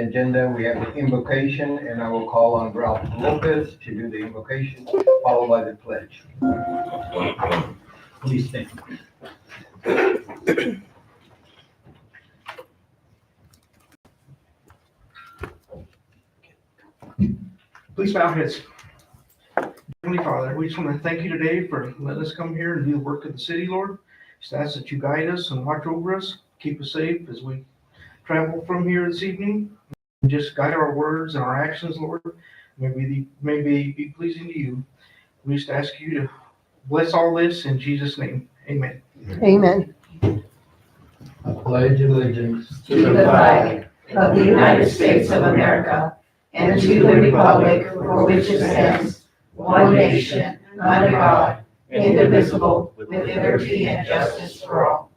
Agenda, we have the invocation, and I will call on Ralph Lopez to do the invocation, followed by the pledge. Please stand. Please bow heads. Heavenly Father, we just want to thank you today for letting us come here and do the work of the city, Lord. Just ask that you guide us and watch over us, keep us safe as we travel from here this evening. And just guide our words and our actions, Lord. May we be pleasing to you. We just ask you to bless all this in Jesus' name. Amen. Amen. I pledge allegiance To the flag of the United States of America and to the republic for which it stands, one nation, under God, indivisible, with liberty and justice for all.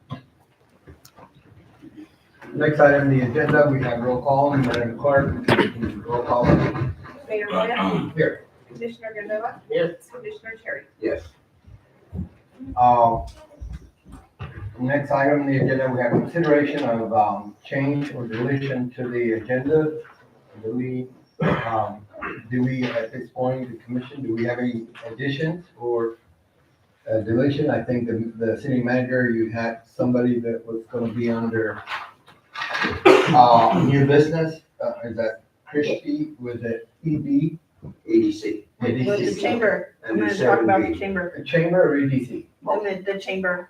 Next item on the agenda, we have roll call, and Madam Clerk, roll call. Mayor Moya? Here. Commissioner Gamboa? Yes. Commissioner Terry? Yes. Next item on the agenda, we have consideration of change or deletion to the agenda. Do we, at this point, the commission, do we have any additions or deletion? I think the city manager, you had somebody that was gonna be under new business. Is that Christie with the EB? EDC. With the chamber, I'm gonna talk about the chamber, Chamber or EDC? the chamber.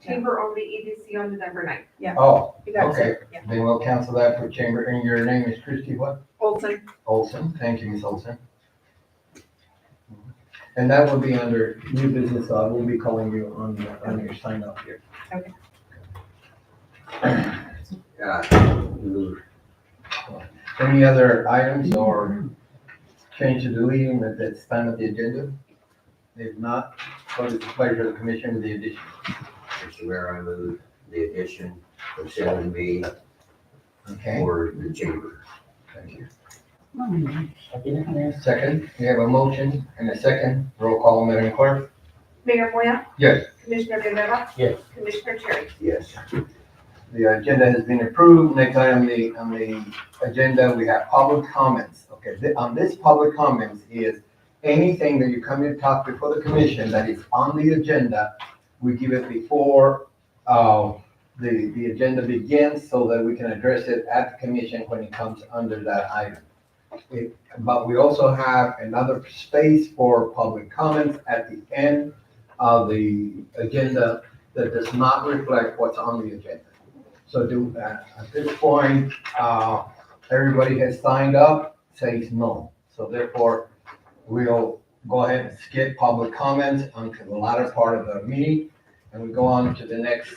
Chamber only EDC on November 9th. Oh, You got okay. it. Yeah. Then we'll cancel that for chamber. And your name is Christie what? Olson, Olson. Thank you, Ms. Olson. And that will be under new business, so I will be calling you on your sign up here. Okay. Move. Any other items or change to deleting at this time of the agenda? If not, what is the pleasure of the commission with the addition? Mr. Mayor, I move the addition of 7B Okay, for the chamber. thank you. Second, we have a motion and a second. Roll call, Madam Clerk. Mayor Moya? Yes. Commissioner Gamboa? Yes. Commissioner Terry? Yes. The agenda has been approved. Next item on the agenda, we have public comments. Okay, on this public comments is anything that you come in to talk before the commission that is on the agenda, we give it before the agenda begins so that we can address it at the commission when it comes under that item. But we also have another space for public comments at the end of the agenda that does not reflect what's on the agenda. So at this point, everybody has signed up, says no. So therefore, we'll go ahead and skip public comments until the latter part of the meeting. And we go on to the next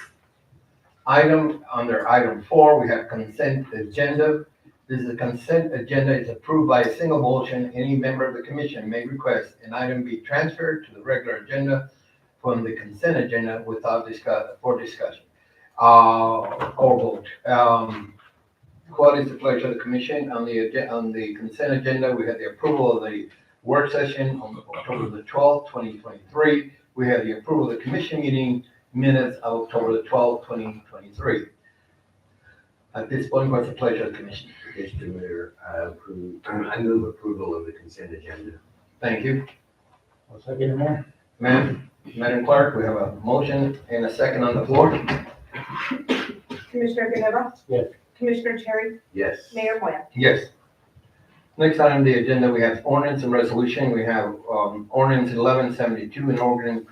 item. Under item 4, we have consent agenda. This is a consent agenda. It's approved by a single motion. Any member of the commission may request an item be transferred to the regular agenda from the consent agenda without discussion. Or vote. What is the pleasure of the commission? On the consent agenda, we have the approval of the work session on October the 12th, 2023. We have the approval of the commission meeting minutes of October the 12th, 2023. At this point, what's the pleasure of the commission? Mr. Mayor, I move approval of the consent agenda. Thank you. Madam Clerk, we have a motion and a second on the floor. Commissioner Gamboa? Yes. Commissioner Terry? Yes. Mayor Moya? Yes. Next item on the agenda, we have ordinance and resolution. We have ordinance 1172, an ordinance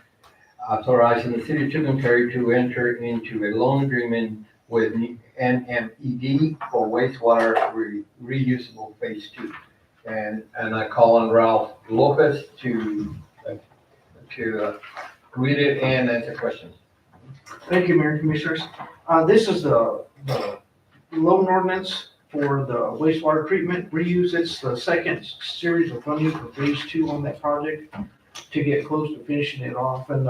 authorizing the city of Tucumcari to enter into a loan agreement with NMED for wastewater reusable phase 2. And I call on Ralph Lopez to read it and answer questions. Thank you, Mayor and Commissioners. This is the loan ordinance for the wastewater treatment reuse. It's the second series of funding for phase 2 on that project to get close to finishing it off. And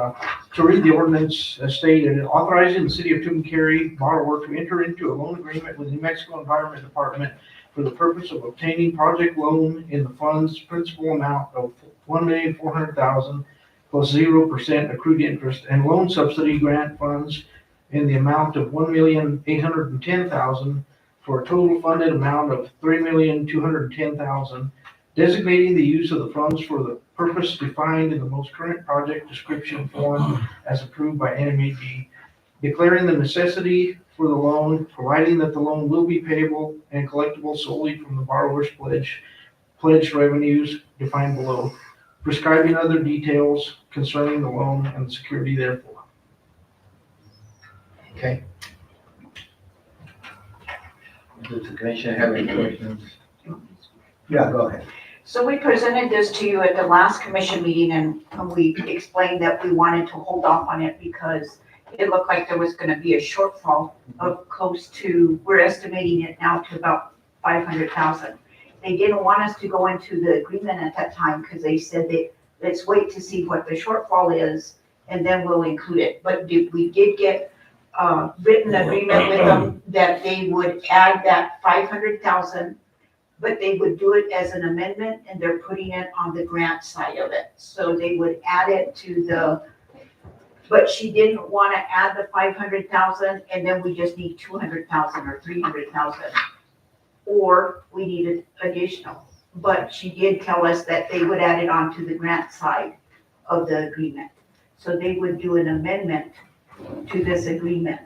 to read the ordinance as stated, authorizing the city of Tucumcari borrower to enter into a loan agreement with the New Mexico Environment Department for the purpose of obtaining project loan in the fund's principal amount of $1,400,000 plus 0% accrued interest and loan subsidy grant funds in the amount of $1,810,000 for a total funded amount of $3,210,000, designating the use of the funds for the purpose defined in the most current project description form as approved by NMED, declaring the necessity for the loan, providing that the loan will be payable and collectible solely from the borrower's pledged revenues defined below, prescribing other details concerning the loan and the security therefore. Okay. Does the commission have any questions? Yeah, go ahead. So we presented this to you at the last commission meeting and we explained that we wanted to hold off on it because it looked like there was gonna be a shortfall of close to, we're estimating it now to about 500,000. They didn't want us to go into the agreement at that time because they said that, let's wait to see what the shortfall is and then we'll include it. But we did get written agreement with them that they would add that 500,000, but they would do it as an amendment and they're putting it on the grant side of it. So they would add it to the, but she didn't want to add the 500,000 and then we just need 200,000 or 300,000. Or we needed additional. But she did tell us that they would add it onto the grant side of the agreement. So they would do an amendment to this agreement.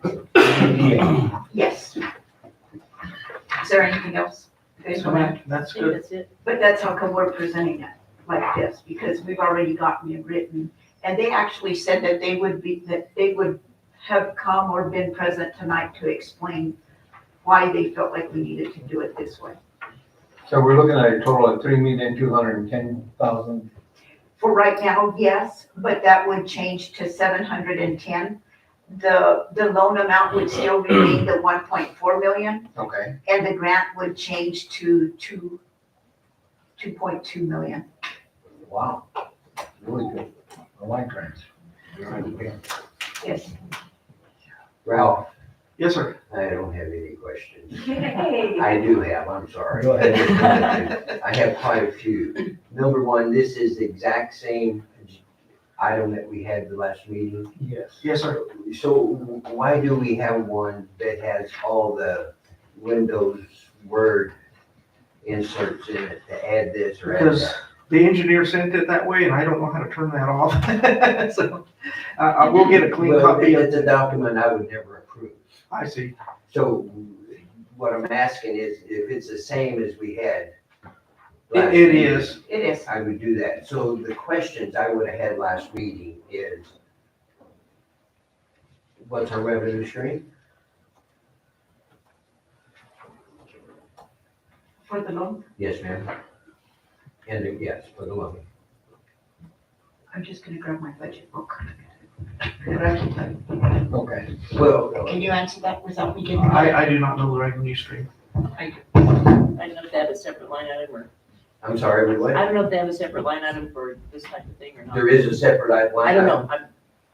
Yes. Is there anything else? you guys So want to- that's I think good. that's it. But that's how come we're presenting it like this, because we've already gotten it written. And they actually said that they would have come or been present tonight to explain why they felt like we needed to do it this way. So we're looking at a total of 3,210,000. For right now, yes, but that would change to 710. The loan amount would still remain the 1.4 million, Okay. and the grant would change to 2.2 million. Wow. Really good. I like grants. Yes. Ralph, Yes, sir. I don't have any questions. Hey. I do have, I'm sorry. Go ahead. I have quite a few. Number one, this is the exact same item that we had the last meeting. Yes. Yes, sir. So why do we have one that has all the Windows Word inserts in it to add this or add Because that? the engineer sent it that way and I don't know how to turn that off. So I will get a clean Well, copy of it's a document I would never approve. I see. So what I'm asking is, if it's the same as we had. It last meeting, is. It is. I would do that. So the questions I would have had last meeting is, what's our revenue stream? For the loan, Yes, ma'am. And yes, for the loan. I'm just gonna grab my budget book. But I can tell you. Okay. Well, Can you answer that without me getting? I do not know the revenue stream. I don't know if they have a separate line item or, I'm sorry, I what? don't know if they have a separate line item for this type of thing or not. There is a separate line. I don't item. know,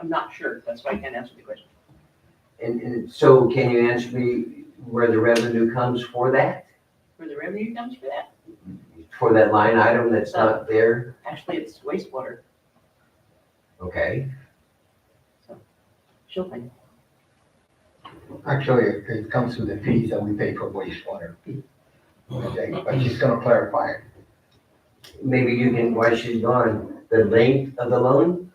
I'm not sure, that's why I can't answer the question. And so can you answer me where the revenue comes for that? Where the revenue comes for that, For that line item that's not there? actually, it's wastewater, Okay. she'll think. Actually, it comes through the fees that we pay for wastewater. Okay, but she's gonna clarify it. Maybe you can, while she's gone, the length of the loan?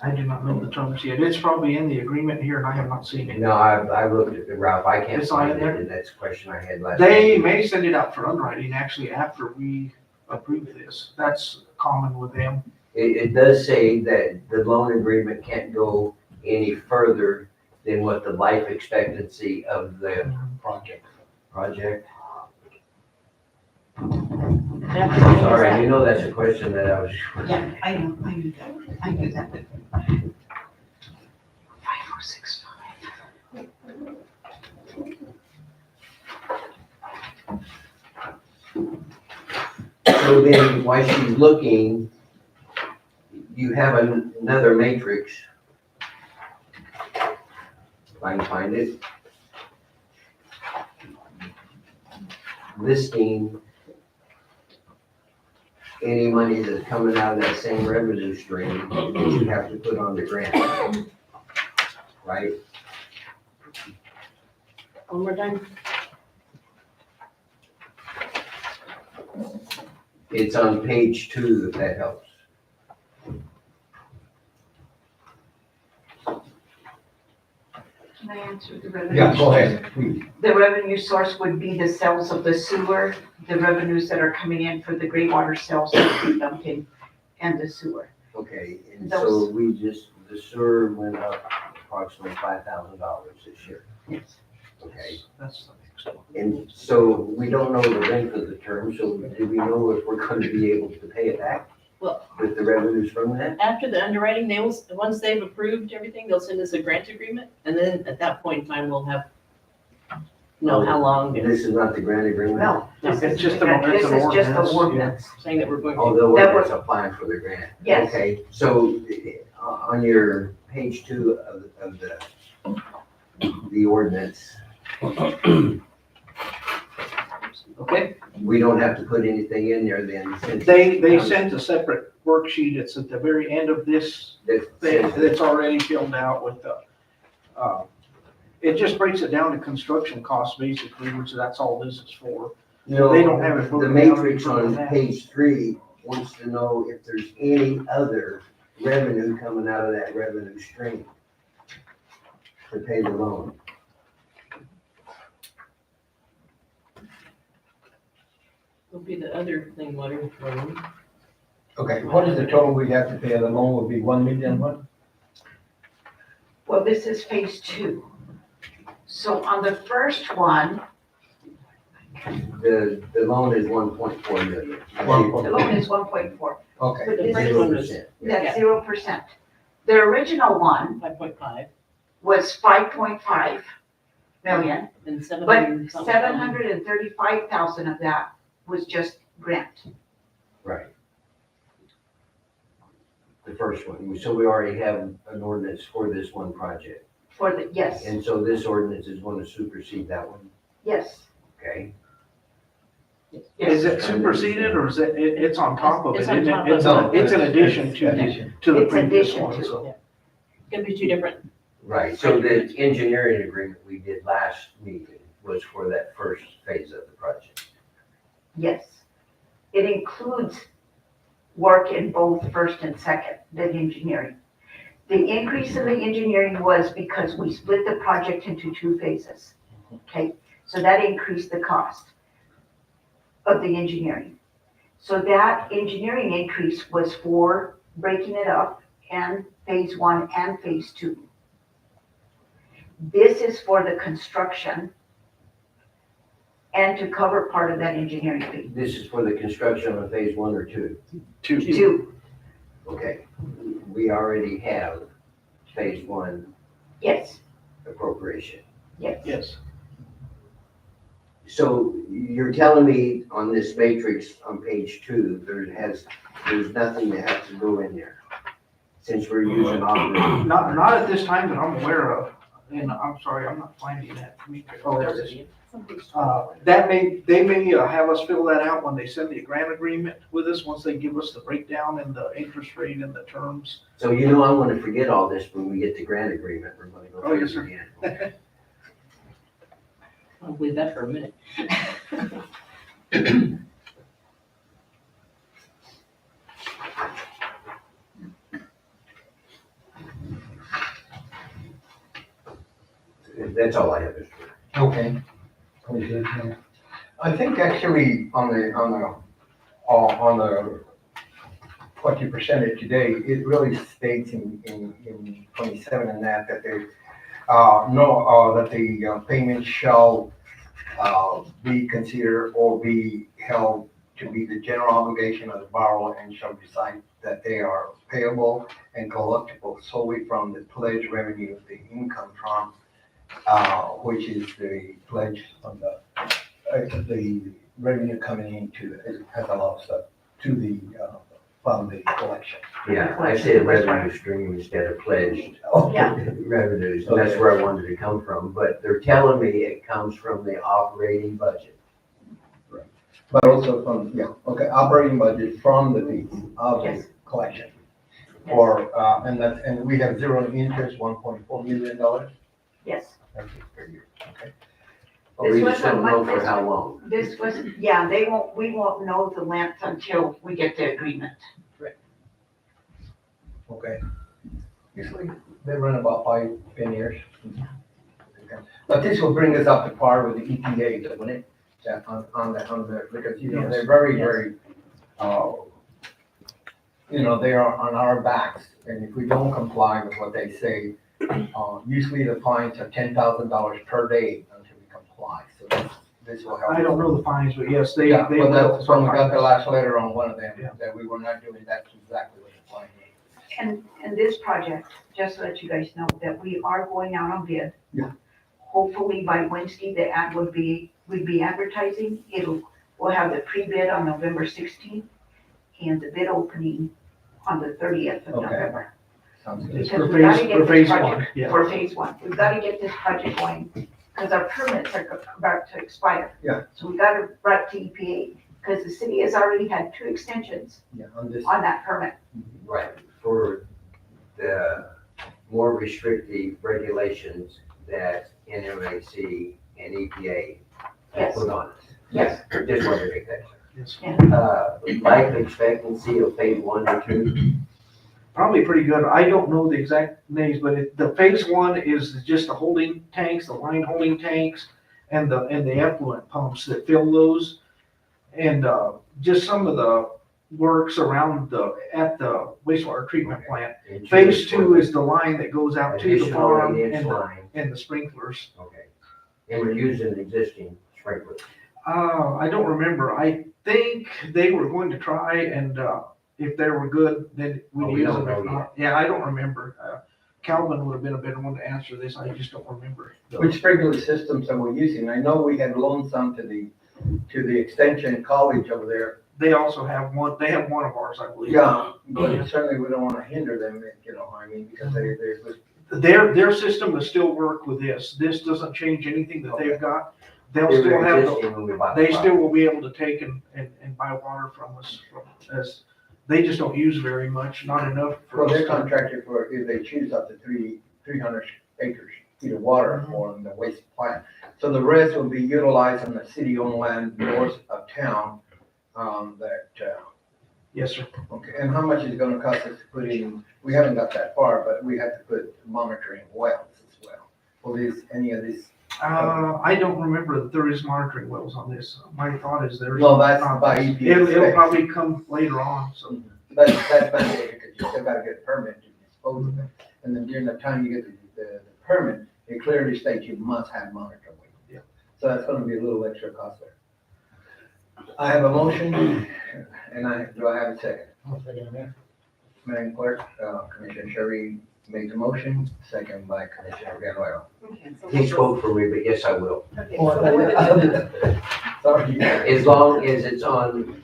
I do not know the terms yet. It's probably in the agreement here and I have not seen it. No, I looked at it, Ralph, I can't It's not find in it, there? and that's a question I had last. They meeting. may send it out for underwriting actually after we approve this. That's common with them. It does say that the loan agreement can't go any further than what the life expectancy of the Project. project. After Sorry, you know that's a question that I was. Yeah, I knew that. 5465. So then, while she's looking, you have another matrix. If I can find it. Listing any money that's coming out of that same revenue stream that you have to put on the grant. Right? One more time. It's on page 2, if that helps. Can I answer the revenue? Yeah, go ahead, please. The revenue source would be the sales of the sewer, the revenues that are coming in for the gray water sales that we dumped in, and the sewer. Okay, and so the sewer went up approximately $5,000 this year. Yes. Okay, That's the next one. and so we don't know the length of the term, so do we know if we're going to be able to pay it back? Well- With the revenues from that? After the underwriting, they will, once they've approved everything, they'll send us a grant agreement, and then at that point in time, we'll know how long, and This is not the grant agreement? No, this It's is, just this an is just the ordinance, yeah. ordinance. saying that we're going to. Although That we're was- applying for the grant? Yes. Okay, so on your page 2 of the ordinance, Okay, we don't have to put anything in there then since. they sent a separate worksheet, it's at the very end of this thing, that's already filled out with the, it just breaks it down to construction costs basically, which that's all this is for. No, They don't have it the broken down matrix further on than that. page 3 wants to know if there's any other revenue coming out of that revenue stream to pay the loan. Will be the other thing, water loan. Okay, what is the total we have to pay? The loan will be 1 million, what? Well, this is phase 2. So on the first one, The loan is 1.4 million. the loan is 1.4. Okay, But this first is, one was- 0%. that's 0%. The original one 5.5 was 5.5 million, and 700 but something. 735,000 of that was just grant. Right. The first one, so we already have an ordinance for this one project. For the, yes, And so this ordinance is going to supersede that one, yes, okay? Is yes. it superseded or is it's on top of it? It's on isn't it? top of It's it. an- It's an addition It's to the, addition. to the It's previous addition one, to. so. Gonna be two different. Right, so the engineering agreement we did last meeting was for that first phase of the project. Yes. It includes work in both first and second, the engineering. The increase in the engineering was because we split the project into 2 phases. Okay, so that increased the cost of the engineering. So that engineering increase was for breaking it up and phase 1 and phase 2. This is for the construction and to cover part of that engineering fee. This is for the construction of phase 1 or 2. 2. 2, Okay, we already have phase 1 yes, appropriation. yes. Yes. So you're telling me on this matrix on page 2, there's nothing that has to go in there? Since we're using operating. Not at this time that I'm aware of, and I'm sorry, I'm not finding that. Oh, there it is. They may have us fill that out when they send the grant agreement with us, once they give us the breakdown and the interest rate and the terms. So you know I'm gonna forget all this when we get the grant agreement, we're gonna go Oh, through yes, it sir. again. Okay. I'll leave that for a minute. That's all I have, Mr. Mayor. okay. I think actually on the, what you presented today, it really states in 27 and that they, that the payment shall be considered or be held to be the general obligation of the borrower and shall decide that they are payable and collectible solely from the pledge revenue, the income from, which is the pledge on the revenue coming into, as a offset to the, from the collection. Yeah, I said revenue stream instead of pledged Yeah. revenues, and that's where I wanted to come from, but they're telling me it comes from the operating budget. But also from, yeah, okay, operating budget from the fees of the Yes. collection. Yes. Or, and we have zero interest, $1.4 million. Yes, That's it per year, okay. Or we This just was a don't know month- for how long. This was, yeah, we won't know the length until we get the agreement. Okay. Usually they run about 5-10 years. But this will bring us up to par with the EPA, doesn't it? That on the, because, you know, they're very, Yes. very, you know, they are on our backs. And if we don't comply with what they say, usually the fines are $10,000 per day until we comply. So this will help. I don't know the fines, but yes, they Yeah, well, will. that's when we got the last letter on one of them, Yeah. that we were not doing that, exactly what the fine was. And this project, just to let you guys know, that we are going out on bid. Yeah. Hopefully by Wednesday, the ad would be advertising. We'll have the pre-bid on November 16th and the bid opening on the 30th of Okay. November. Sounds good. It's Because for we gotta phase, get for this phase project- one, yeah. For phase one, we've got to get this project going, because our permits are about to expire. Yeah. So we got to write to EPA, because the city has already had 2 extensions Yeah, on this. on that permit. Right, for the more restrictive regulations that NMAC and EPA have Yes. put on us. Yes. Just wanted to make that Yes. clear. Life expectancy of phase 1 or 2, Probably pretty good. I don't know the exact names, but the phase one is just the holding tanks, the line holding tanks, and the effluent pumps that fill those. And, just some of the works around at the wastewater treatment plant. and Phase is two for is the line that goes out to the additional farm 8-inch and line. the sprinklers. Okay. And we're using existing sprinklers. I don't remember. I think they were going to try and, if they were good, then Oh, we'd we use don't them. If know not, yeah, I don't remember. Calvin would have been a better one to answer this. I just don't remember. Which sprinkler systems are we using? I know we had loaned some to the extension college over there. They also have one, they have one of ours, I believe. Yeah, but certainly we don't want to hinder them, you know, I mean, because they're, Their system will still work with this. This doesn't change anything that they've got. They'll They still were have, existing when we bought the they still property. will be able to take and buy water from us. As they just don't use very much, not enough for well, us. they're to- contracted for, if they choose up to 300 acres, feet of water for the waste plant. So the rest will be utilized on the city-owned land north of town, Yes, sir. okay, and how much is it gonna cost us to put in, we haven't got that far, but we have to put monitoring wells as well. Will any of these, I don't remember that there is monitoring wells on this. My thought is there's. no, that's not. by EPA. It'll specs. probably come later on, so. That's mandated, because you still gotta get a permit to dispose of it. And then during the time you get the permit, it clearly states you must have monitoring. Yeah. So that's gonna be a little extra cost there. I have a motion, and do I have a second? Madam Clerk, Commissioner Sherry made the motion, second by Commissioner Villanueva. Okay, so He spoke for me, but yes, I will. Okay, so what- Sorry. As long as it's on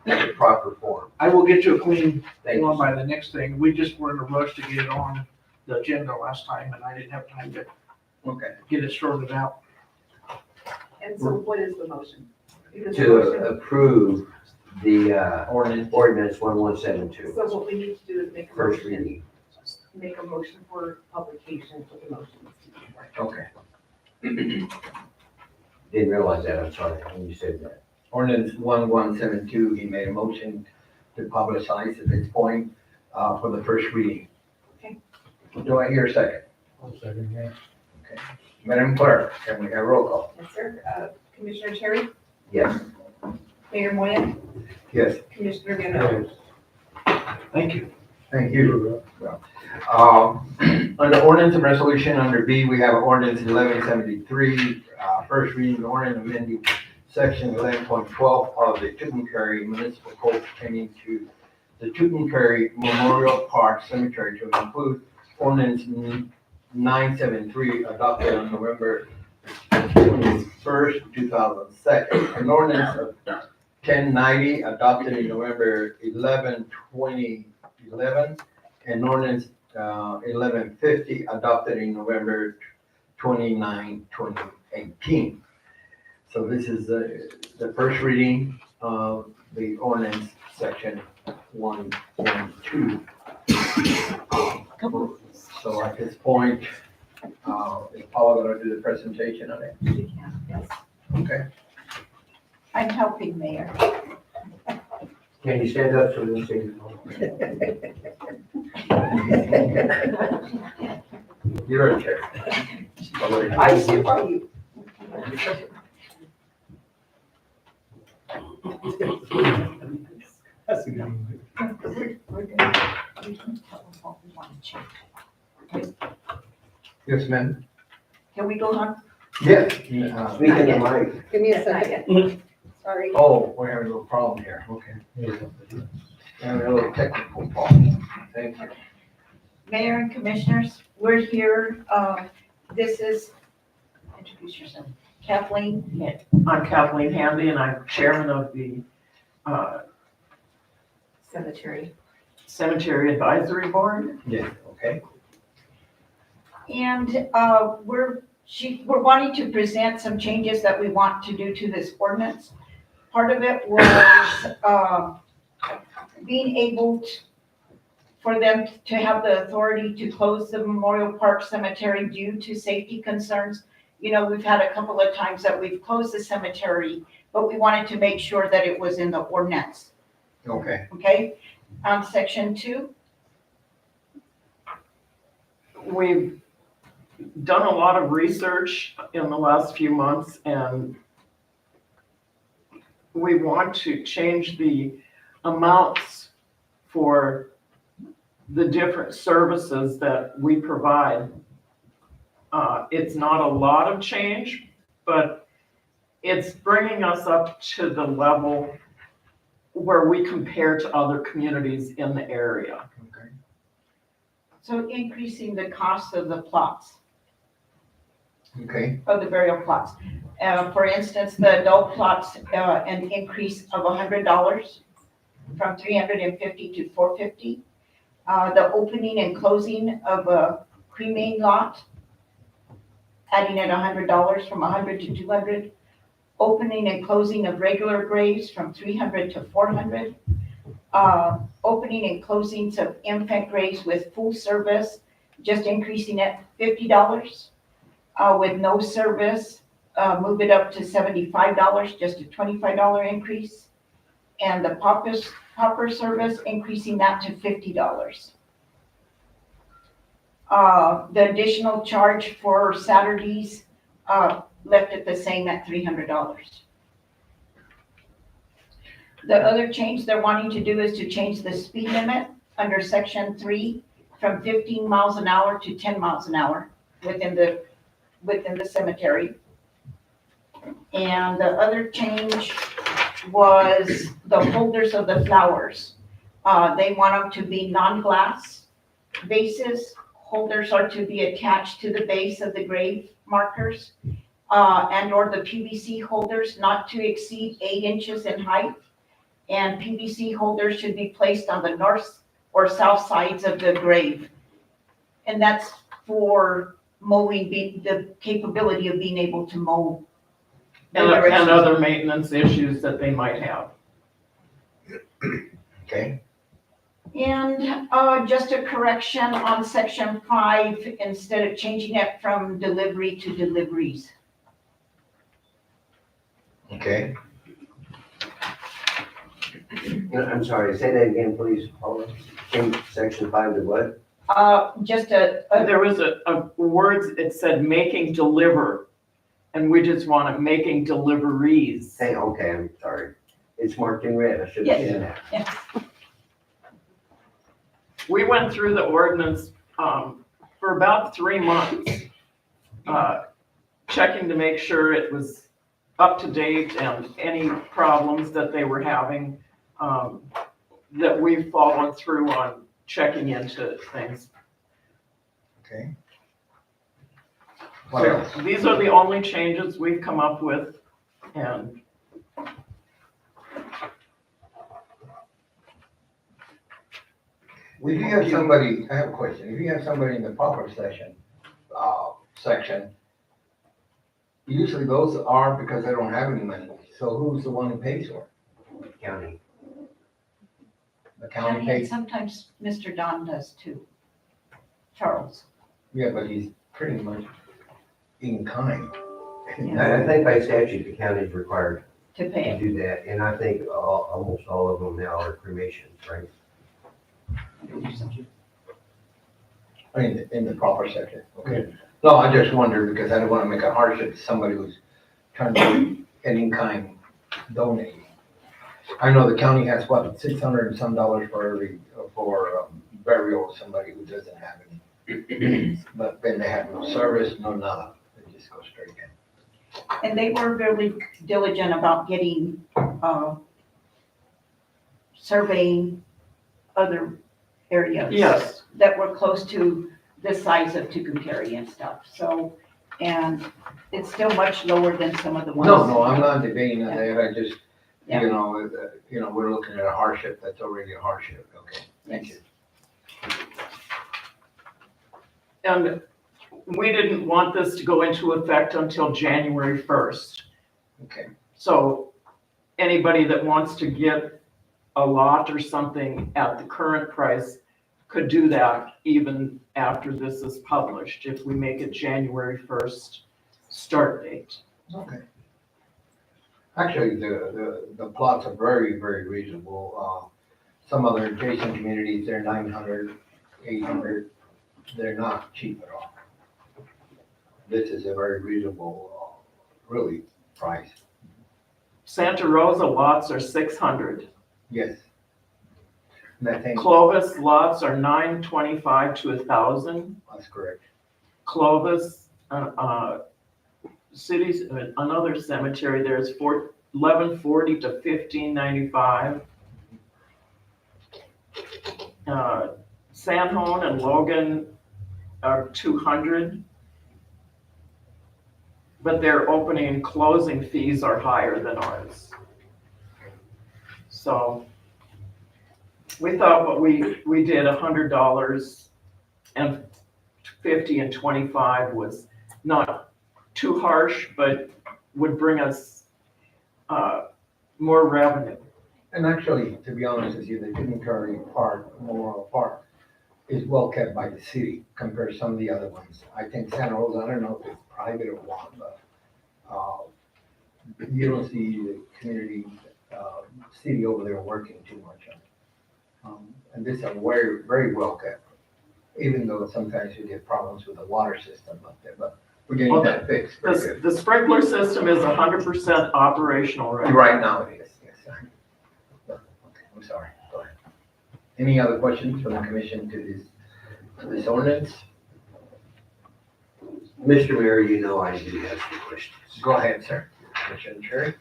the proper form. I will get you a clean Thank one you. by the next thing. We just were in a rush to get it on the agenda last time and I didn't have time to Okay, get it sorted out. And so what is the motion? Because the To motion- approve the ordinance. ordinance 1172, So what we need to do is make a first motion, reading. for publication of the motion. Okay. Didn't realize that, I'm sorry, when you said that. Ordinance 1172, he made a motion to publicize at this point, for the first reading. Okay. Do I hear a second? Okay. Madam Clerk, can we have roll call? Yes, sir. Commissioner Terry, Yes, Mayor Moya, Yes. Commissioner Villanueva. Thank you. Thank you. Under ordinance and resolution, under B, we have ordinance 1173, first reading ordinance amending section 11.12 of the Tucumcari Municipal Code pertaining to the Tucumcari Memorial Park Cemetery to include ordinance 973 adopted on November 21st, 2002, an ordinance of 1090 adopted in November 11, 2011, and ordinance 1150 adopted in November 29, 2018. So this is the first reading of the ordinance, section 1.2. So at this point, Is Paula gonna do the presentation on it? We can, yes. Okay. I'm helping, Mayor. Can you stand up so we can see you? You're a chair. I support you. Yes, ma'am. Can we go on? Yes. Speak in the mic. Give me a second. Sorry. Oh, we're having a little problem here, okay. Having a little technical problem, thank you. Mayor and Commissioners, we're here, this is, introduce yourself, Kathleen. I'm Kathleen Handy, and I'm chairman of the Cemetery. Cemetery Advisory Board. Yes, okay. And we're wanting to present some changes that we want to do to this ordinance. Part of it was being able for them to have the authority to close the Memorial Park Cemetery due to safety concerns. You know, we've had a couple of times that we've closed the cemetery, but we wanted to make sure that it was in the ordinance, Okay, okay? Section 2. We've done a lot of research in the last few months, and we want to change the amounts for the different services that we provide. It's not a lot of change, but it's bringing us up to the level where we compare to other communities in the area. okay. So increasing the cost of the plots, Okay, of the burial plots. For instance, the adult plots, an increase of $100 from $350 to $450. The opening and closing of a cremain lot, adding at $100 from $100 to $200. Opening and closing of regular graves from $300 to $400. Opening and closings of infant graves with full service, just increasing it $50. With no service, move it up to $75, just a $25 increase. And the pauper service, increasing that to $50. The additional charge for Saturdays, left it the same at $300. The other change they're wanting to do is to change the speed limit under section 3 from 15 miles an hour to 10 miles an hour within the cemetery. And the other change was the holders of the flowers. They want them to be non-glass vases. Holders are to be attached to the base of the grave markers, and or the PVC holders not to exceed 8 inches in height. And PVC holders should be placed on the north or south sides of the grave. And that's for mowing, the capability of being able to mow. And other maintenance issues that they might have. okay, And just a correction on section 5, instead of changing it from delivery to deliveries. okay. I'm sorry, say that again, please, Paula. Change section 5 to what? Just a There was a word, it said making deliver, and we just want it making deliveries. Say, okay, I'm sorry. It's marked in red, I should have seen that. yes. We went through the ordinance for about 3 months, checking to make sure it was up to date and any problems that they were having, that we followed through on checking into things. Okay. What else? So these are the only changes we've come up with, and If you have somebody, I have a question, if you have somebody in the pauper section, usually those are because they don't have any money, so who's the one who pays for it? County. The county And pays, sometimes Mr. Don does too. Charles. yeah, but he's pretty much in kind. And I think by statute, the county is required to to pay. do that, and I think almost all of them now are cremations, right? In the proper section, okay. No, I just wondered because I don't want to make a hardship to somebody who's trying to do an in-kind donating. I know the county has what, $600 and some for burial of somebody who doesn't have any. But then they have no service, no nada, they just go straight in. And they were really diligent about getting, surveying other areas. Yes, That were close to the size of Tucumcari and stuff, so, and it's still much lower than some of the ones. No, I'm not debating on that, I just, Yeah. we're looking at a hardship that's already a hardship, okay, thank you. and we didn't want this to go into effect until January 1st. Okay, So anybody that wants to get a lot or something at the current price could do that even after this is published, if we make it January 1st start date. okay. Actually, the plots are very, very reasonable. Some other adjacent communities, they're 900, 800, they're not cheap at all. This is a very reasonable, really, price, Santa Rosa lots are 600. yes. And I think Clovis lots are 925 to 1,000. that's correct. Clovis, cities, another cemetery, there's 1140 to 1595. San Juan and Logan are 200. But their opening and closing fees are higher than ours. So we thought what we did $100 and 50 and 25 was not too harsh, but would bring us more revenue. And actually, to be honest with you, the Tucumcari Park, Memorial Park, is well kept by the city compared to some of the other ones. I think Santa Rosa, I don't know if it's private or what, but you don't see the community, city over there working too much on it. And this is very, very well kept, even though sometimes you get problems with the water system up there, but we're getting that fixed. Very good. The sprinkler system is 100% operational right now. Right now it is, yes. Okay, I'm sorry, go ahead. Any other questions from the commission to this ordinance? Mr. Mayor, you know I do have some questions. Go ahead, sir. Commissioner Cherry?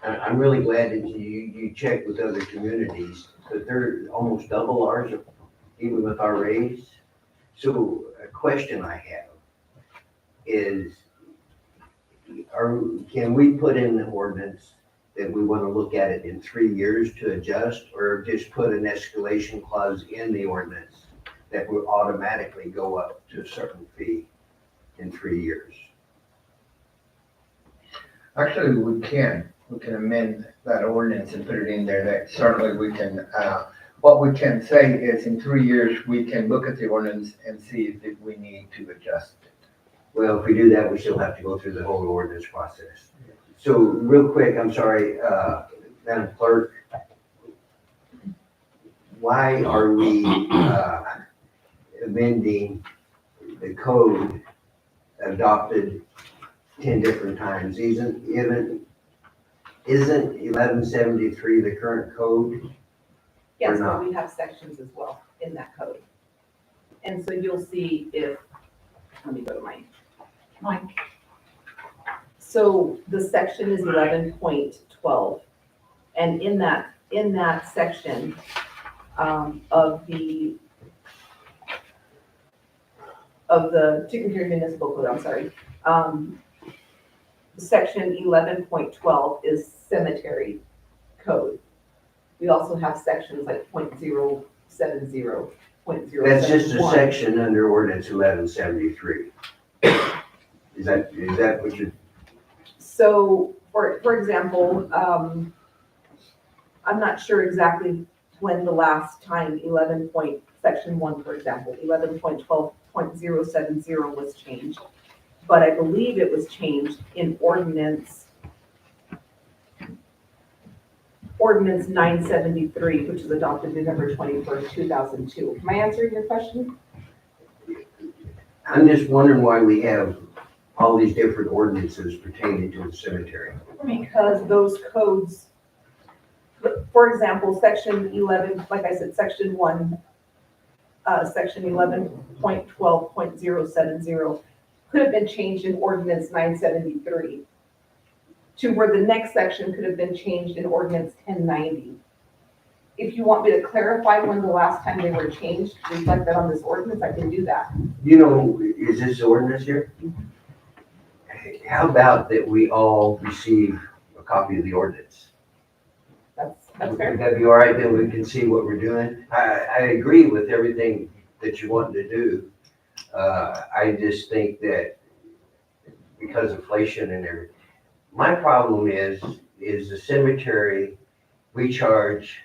I'm really glad that you checked with other communities, but they're almost double ours, even with our raise. So a question I have is, can we put in the ordinance that we want to look at it in 3 years to adjust, or just put an escalation clause in the ordinance that will automatically go up to a certain fee in 3 years? Actually, we can amend that ordinance and put it in there that certainly we can, what we can say is in 3 years, we can look at the ordinance and see if we need to adjust it. Well, if we do that, we still have to go through the whole ordinance process. So real quick, I'm sorry, Madam Clerk, why are we amending the code adopted 10 different times? Isn't 1173 the current code? Yes, Or not? but we have sections as well in that code. And so you'll see if, let me go to mine. Mike, So the section is 11.12. And in that section of the Tucumcari Municipal Code, I'm sorry, section 11.12 is cemetery code. We also have sections like .070, .071. That's just a section under ordinance 1173. Is that what you're? So, for example, I'm not sure exactly when the last time section 1, for example, 11.12 .070 was changed, but I believe it was changed in ordinance 973, which was adopted November 21st, 2002. Am I answering your question? I'm just wondering why we have all these different ordinances pertaining to the cemetery. Because those codes, for example, section 11, like I said, section 1, section 11.12.070 could have been changed in ordinance 973 to where the next section could have been changed in ordinance 1090. If you want me to clarify when the last time they were changed, reflect that on this ordinance, I can do that. You know, is this ordinance here? How about that we all receive a copy of the ordinance? That's fair. Would that be all right, then we can see what we're doing? I agree with everything that you want to do. I just think that because of inflation and everything, my problem is the cemetery, we charge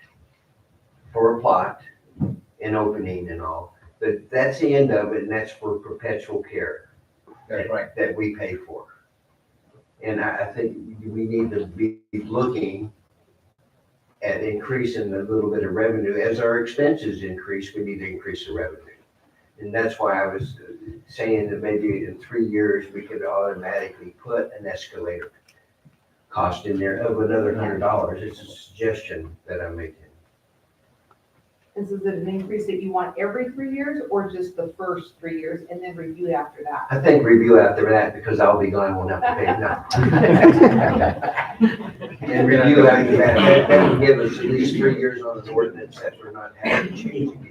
for a plot and opening and all, but that's the end of it, and that's for perpetual care. That's right. That we pay for. And I think we need to be looking at increasing a little bit of revenue. As our expenses increase, we need to increase the revenue. And that's why I was saying that maybe in 3 years, we could automatically put an escalator cost in there of another $100. It's a suggestion that I'm making. And so is it an increase that you want every 3 years or just the first 3 years and then review after that? I think review after that, because I'll be gone, won't have to pay now. And review after that, that would give us at least 3 years on the ordinance that we're not having to change again.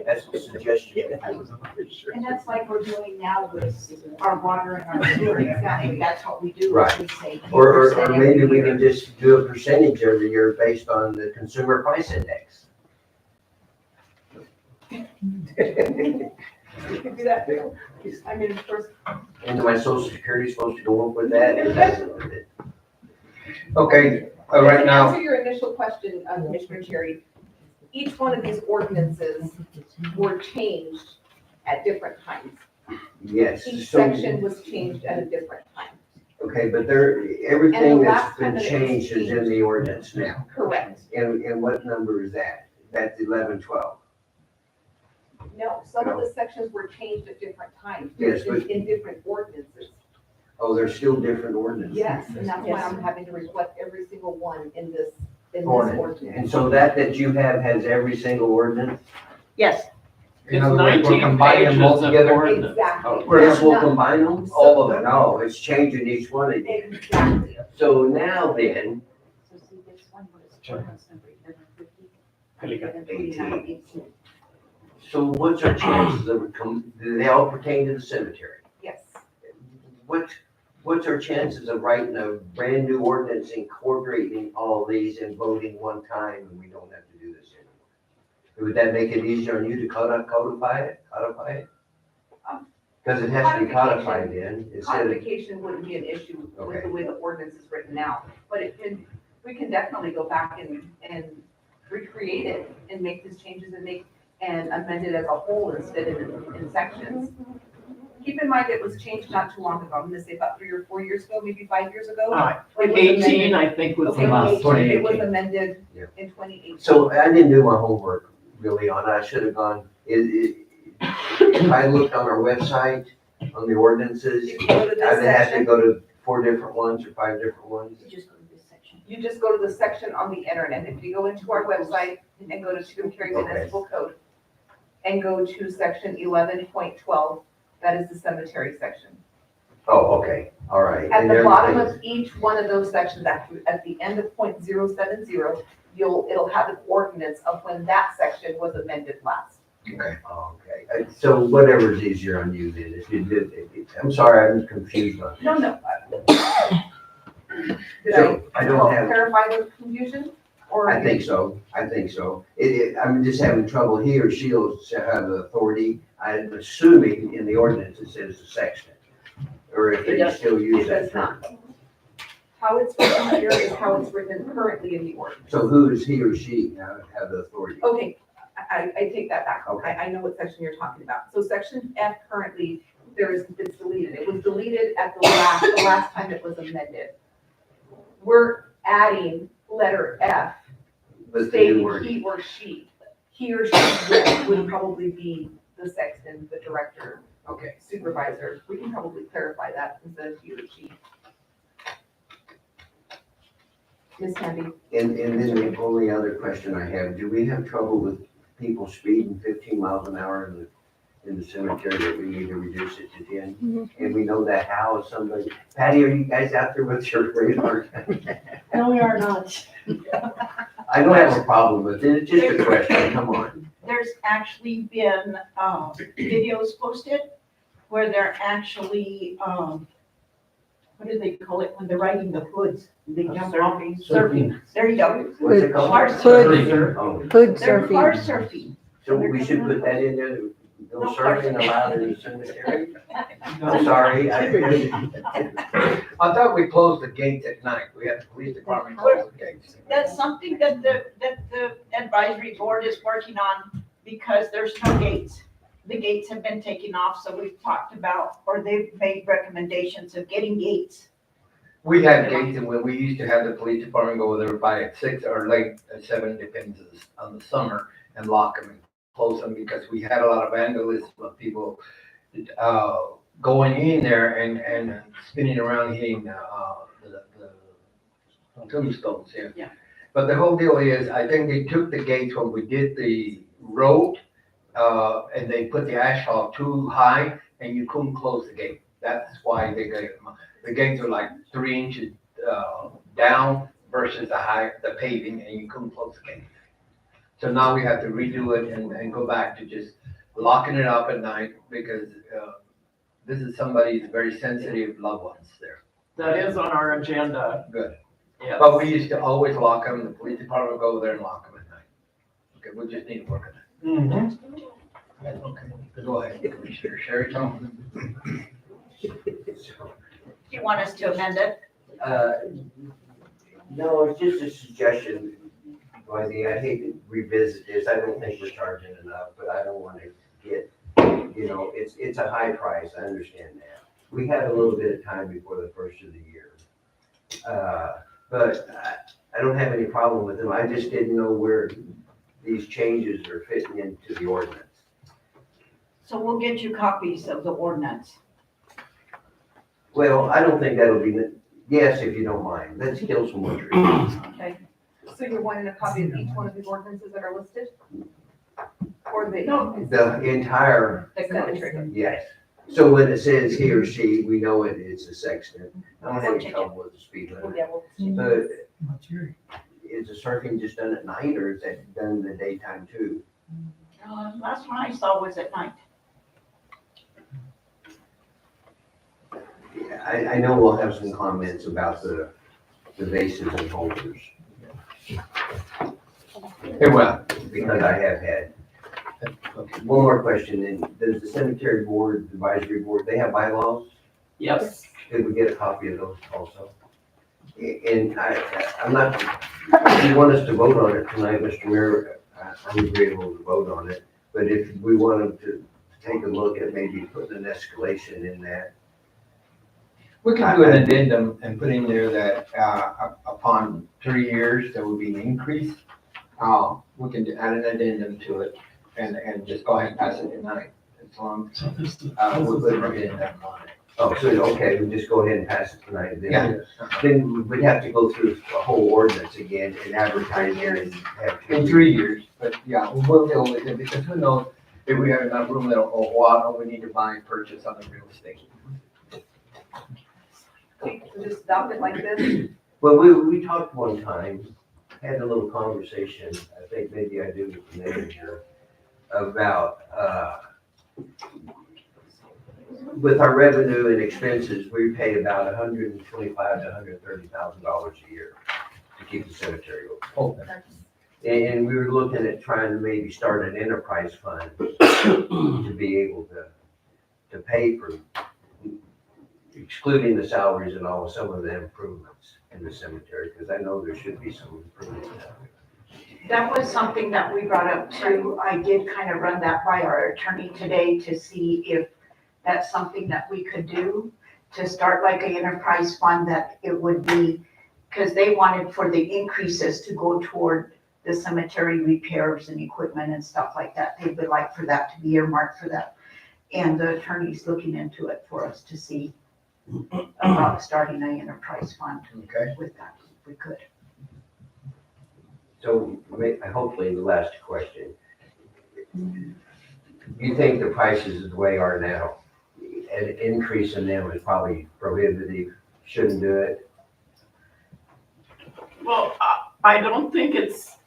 That's the suggestion. And that's like we're doing now with our water and our sewer. Exactly, that's what we do. Right. We say Or 10% maybe every we year. can just do a percentage every year based on the consumer price index. You can do that too. I mean, of course, And my social security supposed to go up with that? It doesn't with it. Okay, right to now, answer your initial question, Commissioner Cherry, each one of these ordinances were changed at different times. Yes. Each So- section was changed at a different time. Okay, but everything that's last been time that it was changed is in the ordinance now. Correct. And what number is that? That's 1112. No, some of the sections were changed at different times. Yes, but- In different ordinances. Oh, there's still different ordinances. Yes, and that's why Yes. I'm having to reflect every single one in this Ordinance. ordinance. And so that you have has every single ordinance? Yes, in It's other words, we're 19 combining them all pages of together. ordinance. Exactly. We're There's just will not- combine them? All of it? No, it's changing each one of these. Exactly. So now then, So see this one was ordinance number 1150. 18. So what's our chances of it do they all pertain to the cemetery? Yes. What's our chances of writing a brand new ordinance incorporating all these and voting one time and we don't have to do this anymore? Would that make it easier on you to codify it? Because it has to be codified in instead of, Codification wouldn't be an issue with Okay. the way the ordinance is written now, but we can definitely go back and recreate it and make these changes and amend it as a whole instead of in sections. Keep in mind, it was changed not too long ago, I'm gonna say about 3 or 4 years ago, maybe 5 years ago. It was 18, amended- I think, was the Okay, last 18. It was 2018. amended Yeah. in 2018. so I didn't do my homework really on it. I should have gone, if I looked on our website, on the ordinances, If you go to this I'd have to section, go to 4 different ones or 5 different ones. You just go to this section. you just go to the section on the internet. If you go into our website and go to Tucumcari Okay. Municipal Code and go to section 11.12, that is the cemetery section. Oh, okay, all right. At And the bottom everything- of each one of those sections, at the end of .070, it'll have an ordinance of when that section was amended last. Okay. Okay, so whatever's easier on you then, if you did, I'm sorry, I'm confused on it. No. Did So I don't help have, clarify the confusion? Or I think so. I'm just having trouble. He or she'll have the authority. I'm assuming in the ordinance it says the section. Or if It they does. still use It that does term. not. How it's written here is how it's written currently in the ordinance. So who does he or she have the authority? Okay, I take that back. Okay. I know what section you're talking about. So section F currently, it's deleted. It was deleted at the last time it was amended. We're adding letter F, But the new stating word, he or she. He or she, yes, would probably be the sexton, the director, okay. supervisor. We can probably clarify that instead of he or she. Ms. Candy? And then the only other question I have, do we have trouble with people speeding 15 miles an hour in the cemetery that we need to reduce it to 10? And we know that how somebody, Patty, are you guys out there with your radar? No, we are not. I don't have a problem with it, it's just a question, come on. There's actually been, videos posted where they're actually, what do they call it, when they're riding the hoods? They jump off. Surfing. There you go. What's it called? Car Surfing. surfing. Oh, Hood They're car surfing. surfing. so we should put that in there, no No car surfing surfing. allowed in the cemetery? I'm sorry, I thought we closed the gates at night. We had the police department close the gates. That's something that the advisory board is working on because there's no gates. The gates have been taken off, so we've talked about, or they've made recommendations of getting gates. We had gates, and when we used to have the police department go there by at 6 or late at 7, depends on the summer, and lock them and close them, because we had a lot of vandalism of people going in there and spinning around hitting the tombstones, yeah. Yeah. But the whole deal is, I think they took the gates when we did the road, and they put the asphalt too high, and you couldn't close the gate. That's why they got, the gates are like 3 inches down versus the paving, and you couldn't close the gate. So now we have to redo it and go back to just locking it up at night, because this is somebody's very sensitive loved ones there. That is on our agenda. Good. Yes. But we used to always lock them, the police department would go there and lock them at night. Okay, we just need to work on that. Okay, go ahead, Commissioner Sherry, Thompson. Do you want us to amend it? No, it's just a suggestion. Wendy, I hate to revisit this. I don't think we're charging enough, but I don't want to get, it's a high price. I understand that. We had a little bit of time before the first of the year. But I don't have any problem with them. I just didn't know where these changes are fitting into the ordinance. So we'll get you copies of the ordinance. Well, I don't think that'll be, yes, if you don't mind. Let's kill some more trees. Okay. So you're wanting a copy of each one of these ordinances that are listed? Or the? No. The entire, The Cemetery. yes. So when it says he or she, we know it's a sexton. I don't have any trouble with the speed limit. Yeah, well, But is the surfing just done at night, or is that done in the daytime too? Last one I saw was at night. Yeah, I know we'll have some comments about the bases and holders, Hey, well, because I have had. okay. One more question, then, does the cemetery board, advisory board, they have bylaws? Yes. Did we get a copy of those also? And I'm not, if you want us to vote on it tonight, Mr. Mayor, I'm agreeable to vote on it. But if we wanted to take a look at maybe putting an escalation in that. We can do an addendum and put in there that upon 3 years, there will be an increase. We can add an addendum to it and just go ahead and pass it tonight. As long as we'll put an addendum on it. Oh, so, okay, we just go ahead and pass it tonight. Then- Yeah. Then we'd have to go through the whole ordinance again and advertise it and have. In 3 years, but yeah, we will deal with it, because who knows if we have enough room or what, we need to buy and purchase other real estate. So just stop it like this? Well, we talked one time, had a little conversation, I think maybe I did with the manager, about, with our revenue and expenses, we pay about $125,000 to $130,000 a year to keep the cemetery open. Oh, And we were looking at trying to maybe start an enterprise fund to be able to pay for, excluding the salaries and all, some of the improvements in the cemetery, because I know there should be some improvements. That was something that we brought up too. I did kind of run that by our attorney today to see if that's something that we could do, to start like an enterprise fund that it would be, because they wanted for the increases to go toward the cemetery repairs and equipment and stuff like that. They would like for that to be earmarked for that. And the attorney's looking into it for us to see about starting an enterprise fund Okay, with that, if we could. So hopefully the last question. You think the prices the way they are now, an increase in them is probably prohibitive, shouldn't do it? Well, I don't think it's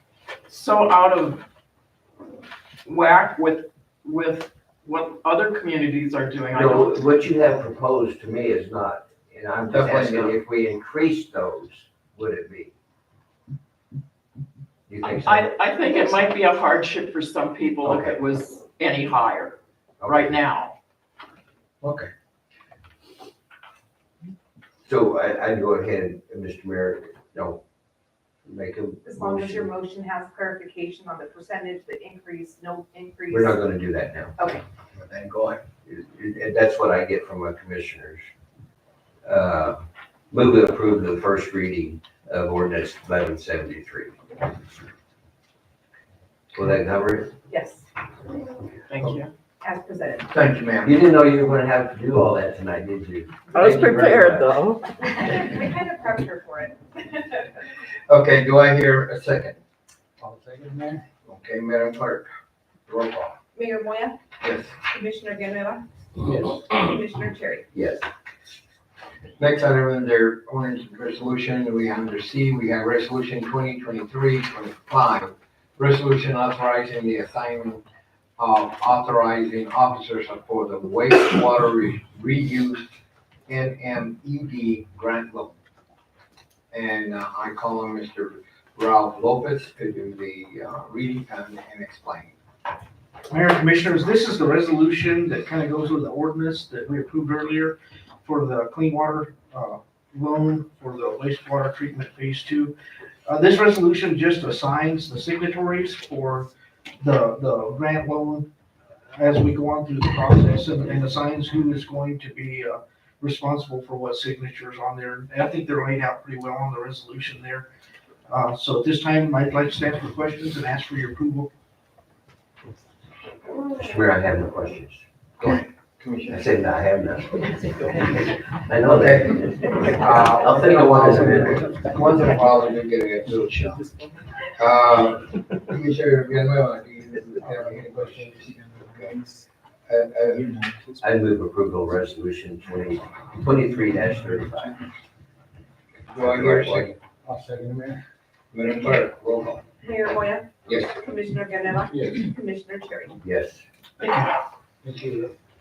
so out of whack with what other communities are doing. I No, don't, what you have proposed to me is not, and I'm just Definitely asking not. if we increase those, would it be? You think so? I think it might be a hardship for some people if Okay. it was any higher Okay. right now. okay. So I'd go ahead, Mr. Mayor, make a As long as your motion. motion has clarification on the percentage, the increase, no increase. We're not gonna do that now. Okay, Then go ahead. That's what I get from my commissioners. Move to approve the first reading of ordinance 1173. Will that cover it? yes, Thank you. as presented. Thank you, ma'am. You didn't know you were gonna have to do all that tonight, did you? I was Thank you very prepared much. though. We kind of prepped her for it. Okay, do I hear a second? I'll second, ma'am. Okay, Madam Clerk, roll call. Mayor Moya, Yes. Commissioner Guerrero, Yes. Commissioner Cherry. Yes. Next item is their ordinance resolution, we have under C, we have resolution 2023-25, resolution authorizing the assignment of authorizing officers for the wastewater reuse NMED grant loan. And I call on Mr. Ralph Lopez to do the reading and explain. Mayor and Commissioners, this is the resolution that kind of goes with the ordinance that we approved earlier for the clean water loan for the wastewater treatment phase 2. This resolution just assigns the signatories for the grant loan as we go on through the process and assigns who is going to be responsible for what signatures on there. And I think they're laid out pretty well on the resolution there. So at this time, I'd like to stand for questions and ask for your approval. Mr. Mayor, I have no questions. I Commissioner. said I have none. I know that. I'll think of one as a minute. Once in a while, we do get a little chill. Commissioner Villanueva, do you have any questions? Okay. I move approval of resolution 2023-35. Do I hear a second? I'll second, Mayor. Madam Clerk, roll call. Mayor Moya, Yes. Commissioner Guerrero, Yes. Commissioner Cherry. Yes.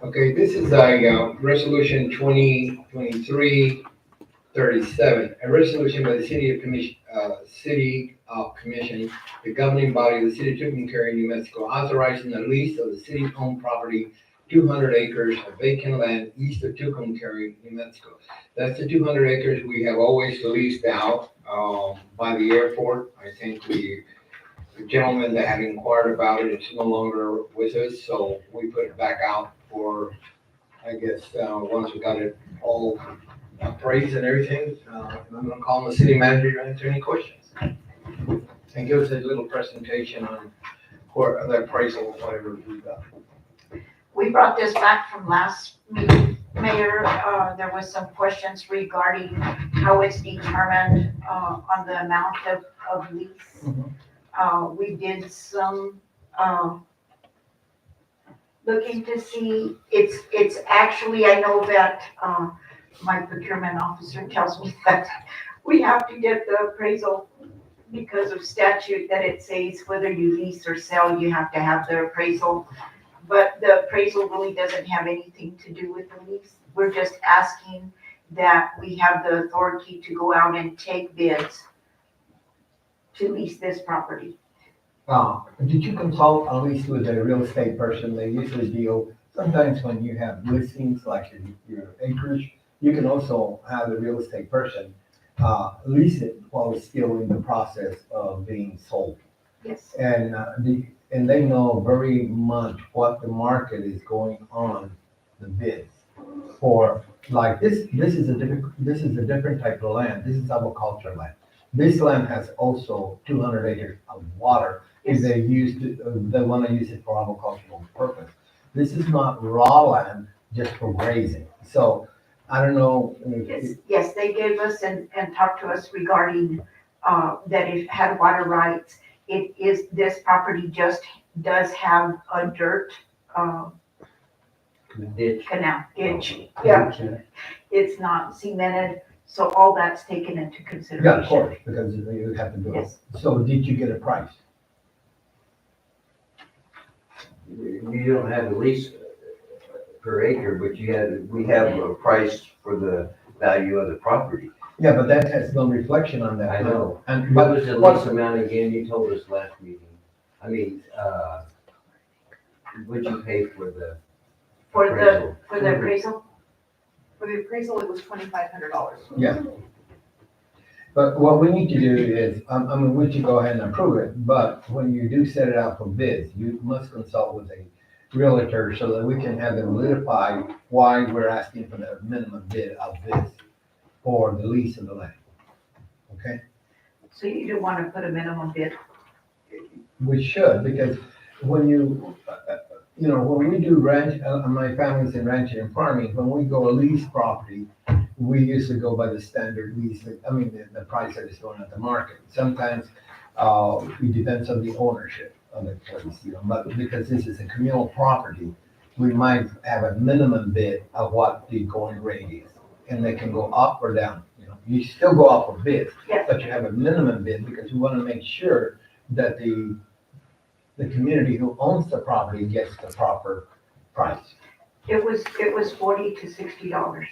Okay, this is a resolution 2023-37, a resolution by the City of Commission, the governing body of the City of Tucumcari, New Mexico, authorizing the lease of the city-owned property, 200 acres of vacant land east of Tucumcari, New Mexico. That's the 200 acres we have always leased out by the airport. I think the gentleman that had inquired about it is no longer with us, so we put it back out for, I guess, once we got it all appraised and everything. I'm gonna call on the city manager to answer any questions. And give us a little presentation on where the appraisal, whatever we got. We brought this back from last meeting, Mayor. There was some questions regarding how it's determined on the amount of lease. We did some looking to see, it's actually, I know that my procurement officer tells me that we have to get the appraisal because of statute that it says whether you lease or sell, you have to have the appraisal. But the appraisal really doesn't have anything to do with the lease. We're just asking that we have the authority to go out and take bids to lease this property. Did you consult at least with a real estate person? They usually deal, sometimes when you have listings like your acreage, you can also have a real estate person lease it while it's still in the process of being sold. Yes. And, and they know very much what the market is going on, the bids. For, like, this is a different type of land. This is agricultural land. This land has also 200 acres of water if they they want to use it for agricultural purpose. This is not raw land just for grazing. So I don't know. Yes, they gave us and talked to us regarding, that it had water rights. It is, this property just does have a dirt, Ditch. canal, ditch. Yeah, it's not cemented, so all that's taken into consideration. Yeah, of course, because you have to do it. Yes. So did you get a price? You don't have a lease per acre, but we have a price for the value of the property. Yeah, but that has no reflection on that. I know. And, What but was the what, lease amount again? You told us last meeting. I mean, what'd you pay for the For appraisal? the appraisal, For the appraisal, it was $2,500. yeah. But what we need to do is, I mean, we should go ahead and approve it, but when you do set it out for bids, you must consult with a realtor so that we can have them verify why we're asking for the minimum bid of this for the lease of the land. Okay? so you do want to put a minimum bid. We should, because when you know, when we do ranch, my family's in ranching and farming, when we go lease property, we usually go by the standard lease, the price that is going at the market. Sometimes, it depends on the ownership of the place, but because this is a communal property, we might have a minimum bid of what the going rate is, and they can go up or down, You still go up for bids, Yes. but you have a minimum bid because we want to make sure that the community who owns the property gets the proper price. It was $40 to $60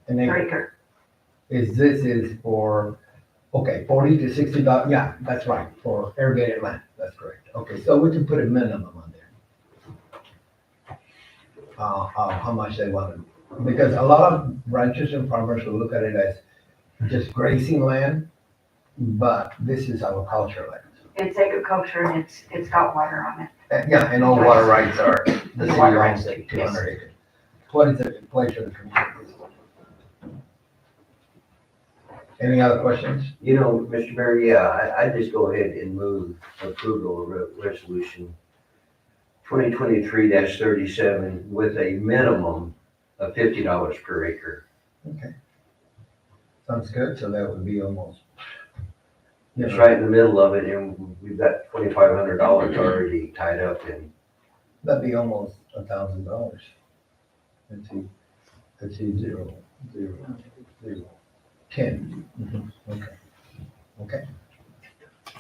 And per then acre. this is for, okay, $40 to $60, yeah, that's right, for irrigated land, that's correct. Okay, so we can put a minimum on there. How much they want to, because a lot of ranchers and farmers will look at it as just grazing land, but this is agricultural land. It's agriculture and it's got water on it. Yeah, and all water rights are, the city Water owns rights, it, yes. 200 acres. What is the pleasure of the community? Any other questions? Mr. Mayor, yeah, I'd just go ahead and move approval of resolution 2023-37 with a minimum of $50 per acre. Okay. Sounds good, so that would be almost. It's right in the middle of it, and we've got $2,500 already tied up in. That'd be almost $1,000. Let's see, 0, 0, 0, 10. Okay. Okay.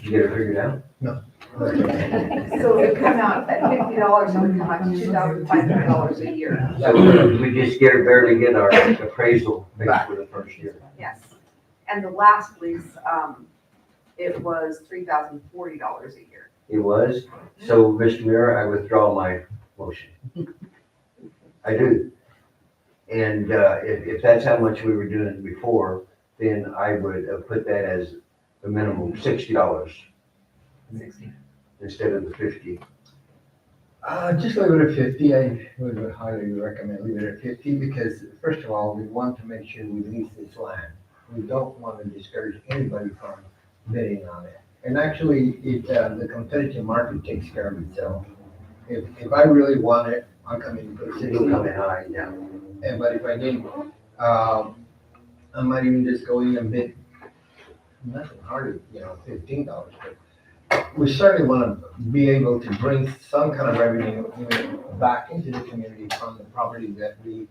Did you get it figured out? That's okay. So it would come out at $50, it would come out to $2,500 a year. So we just barely get our appraisal back for the first year. Yes. And the last lease, it was $3,040 a year. It was. So, Mr. Mayor, I withdraw my motion. I do. And if that's how much we were doing it before, then I would put that as a minimum $60 instead of the 50. Just leave it at 50. I would highly recommend leave it at 50 because first of all, we want to make sure we lease this land. We don't want to discourage anybody from bidding on it. And actually, the competitive market takes care of itself. If I really want it, I'll come in and put 60. It'll come in high now. But if I didn't, I might even just go in and bid nothing harder, $15. But we certainly want to be able to bring some kind of revenue back into the community from the property that we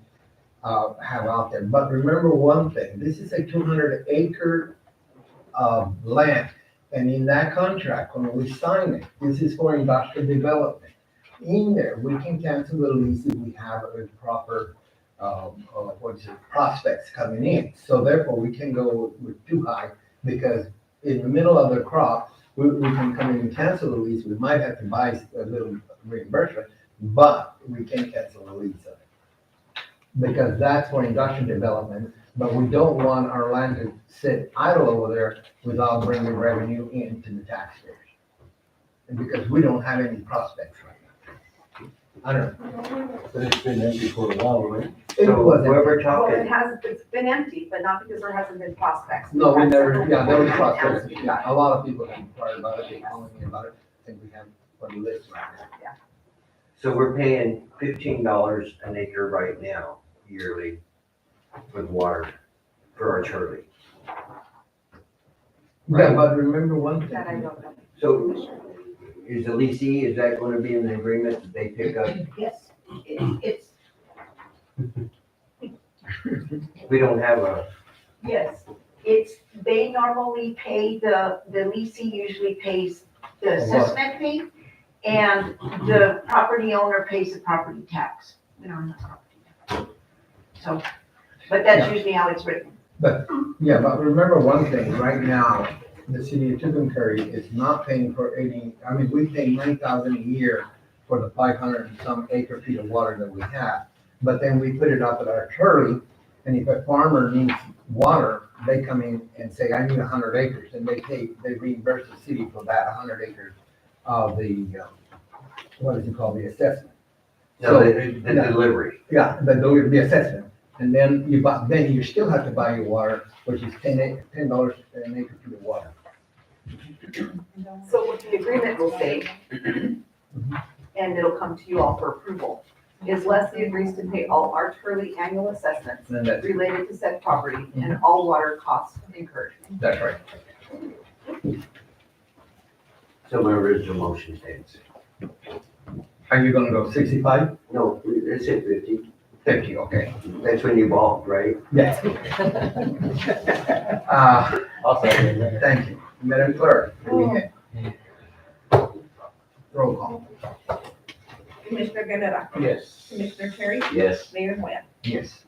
have out there. But remember one thing, this is a 200-acre land. And in that contract, when we sign it, this is for industrial development. In there, we can cancel the lease if we have a proper prospects coming in. So therefore, we can go with too high because in the middle of the crop, we can come in and cancel the lease. We might have to buy a little reimbursement, but we can cancel the lease of it. Because that's for industrial development, but we don't want our land to sit idle over there without bringing revenue into the taxpayers. because we don't have any prospects right now. I don't know. But it's been empty for a while, right? It So wasn't- whoever Well, talking, it's been empty, but not because there hasn't been prospects. No, we We've had never, several yeah, there was people prospects, asking yeah, about a lot of people have inquired about it, they calling me about it, I think we have on the list right now. so we're paying $15 an acre right now yearly for the water for our Turley. Yeah, but remember one That I thing, don't know. So is the leasing, is that gonna be in the agreement that they pick up? Yes, it's, We don't have a, yes, it's, they normally pay the leasing usually pays the assessment fee, and the property owner pays the property tax. We don't have property tax. So, but that's usually how it's written. yeah, but remember one thing, right now, the city of Tucumcari is not paying for any, I mean, we pay 9,000 a year for the 500 and some acre feet of water that we have, but then we put it up at our Turley, and if a farmer needs water, they come in and say, I need 100 acres, and they reimburse the city for that 100 acres of the, what is it called, the assessment. no, So, the delivery. yeah, the assessment, and then then you still have to buy your water, which is $10 an acre feet of water. So what the agreement will say, and it'll come to you all for approval, is Leslie agrees to pay all our Turley annual assessments And related to said property and all water costs incurred. that's right. So my original motion stands. Are you gonna go 65? No, it's at 50. 50, okay. That's when you bought, right? Yes. I'll second that. Thank you. Madam Clerk, do we have? Roll call. Commissioner Guerrero, Yes. Commissioner Terry, Yes. Mayor Moya. Yes.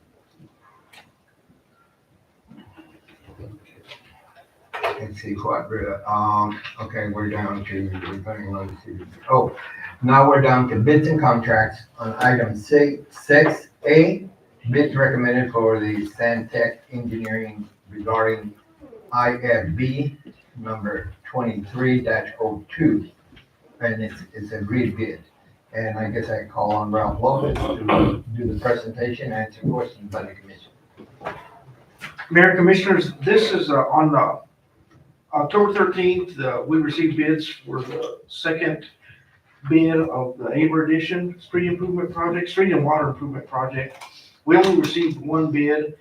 Let's see what, okay, we're down to, now we're down to bids and contracts on item 6A. Bids recommended for the Santec Engineering regarding IFB number 23-02. And it's a rebid. And I guess I call on Ralph Lopez to do the presentation and answer questions by the commission. Mayor and Commissioners, this is on October 13th, we received bids for the second bid of the Aber Edition Street Improvement Project, Street and Water Improvement Project. We only received one bid.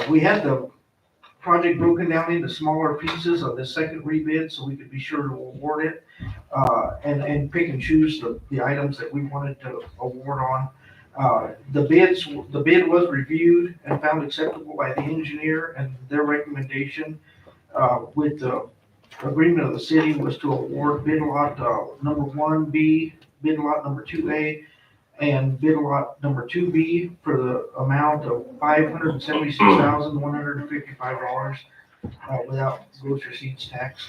We had the project broken down into smaller pieces of the second rebid so we could be sure to award it, and pick and choose the items that we wanted to award on. The bid was reviewed and found acceptable by the engineer, and their recommendation with the agreement of the city was to award bid lot number 1B, bid lot number 2A, and bid lot number 2B for the amount of $576,155 without gross receipts tax.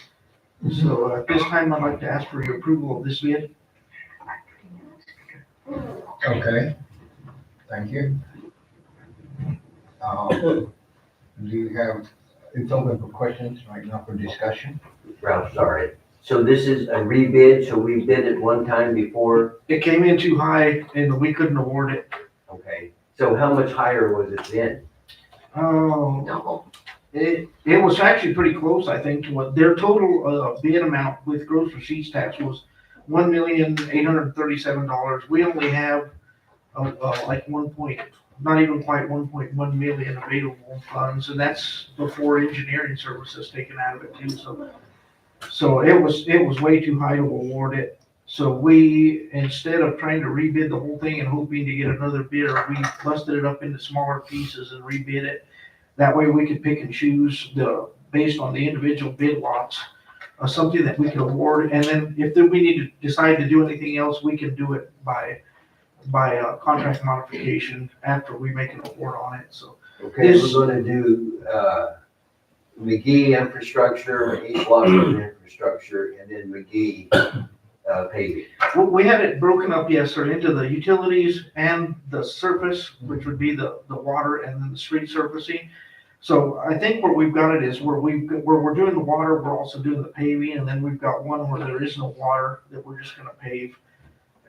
So at this time, I'd like to ask for your approval of this bid. Okay, thank you. Do you have, it's open for questions right now for discussion. Ralph, sorry. So this is a rebid, so we bid it one time before? It came in too high and we couldn't award it. Okay. So how much higher was it then? Oh, No, it was actually pretty close, I think, to what their total bid amount with gross receipts tax was $1,837,000. We only have like not even quite 1.1 million available funds, and that's before engineering services taken out of it too. So it was way too high to award it. So we, instead of trying to rebid the whole thing and hoping to get another bidder, we busted it up into smaller pieces and rebid it. That way we could pick and choose based on the individual bid lots, something that we could award. And then if we need to decide to do anything else, we can do it by contract modification after we make an award on it, so. Okay, we're gonna do, McGee infrastructure, East Washington infrastructure, and then McGee, paving. We had it broken up, yes, sir, into the utilities and the surface, which would be the water and then the street surfacing. So I think where we've got it is where we're doing the water, we're also doing the paving, and then we've got one where there is no water that we're just gonna pave.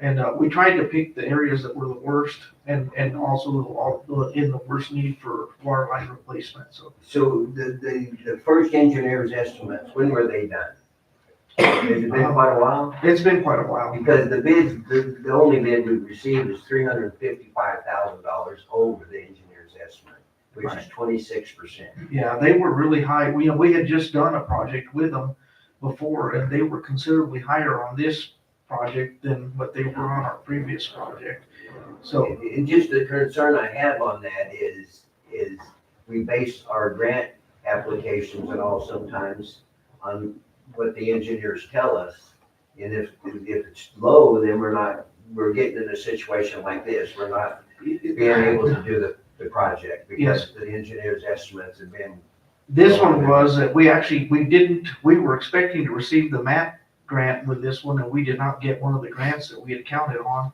And, we tried to pick the areas that were the worst and also in the worst need for water line replacement, so. So the first engineer's estimates, when were they done? Has it been quite a while? It's been quite a while. Because the bids, the only bid we received is $355,000 over the engineer's estimate, which is 26%. Yeah, they were really high. We had just done a project with them before, and they were considerably higher on this project than what they were on our previous project. So, And just the concern I have on that is we base our grant applications and all sometimes on what the engineers tell us. And if it's low, then we're getting in a situation like this. We're not being able to do the project because the engineer's estimates have been. this one was that we were expecting to receive the MAP grant with this one, and we did not get one of the grants that we had counted on.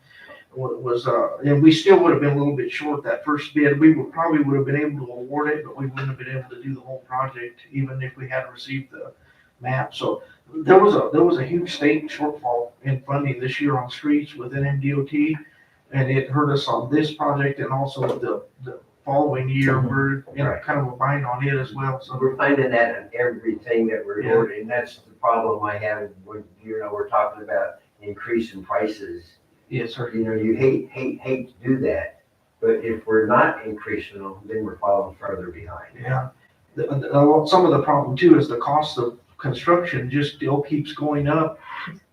And we still would have been a little bit short that first bid. We probably would have been able to award it, but we wouldn't have been able to do the whole project, even if we had received the map. So there was a huge state shortfall in funding this year on streets within MDOT, and it hurt us on this project and also the following year. We're in kind of a bind on it as well, so. We're finding that in everything that we're ordering. That's the problem I have when, we're talking about increasing prices. Yes, sir. You hate to do that, but if we're not increasing them, then we're falling further behind. Yeah. Some of the problem too is the cost of construction just still keeps going up.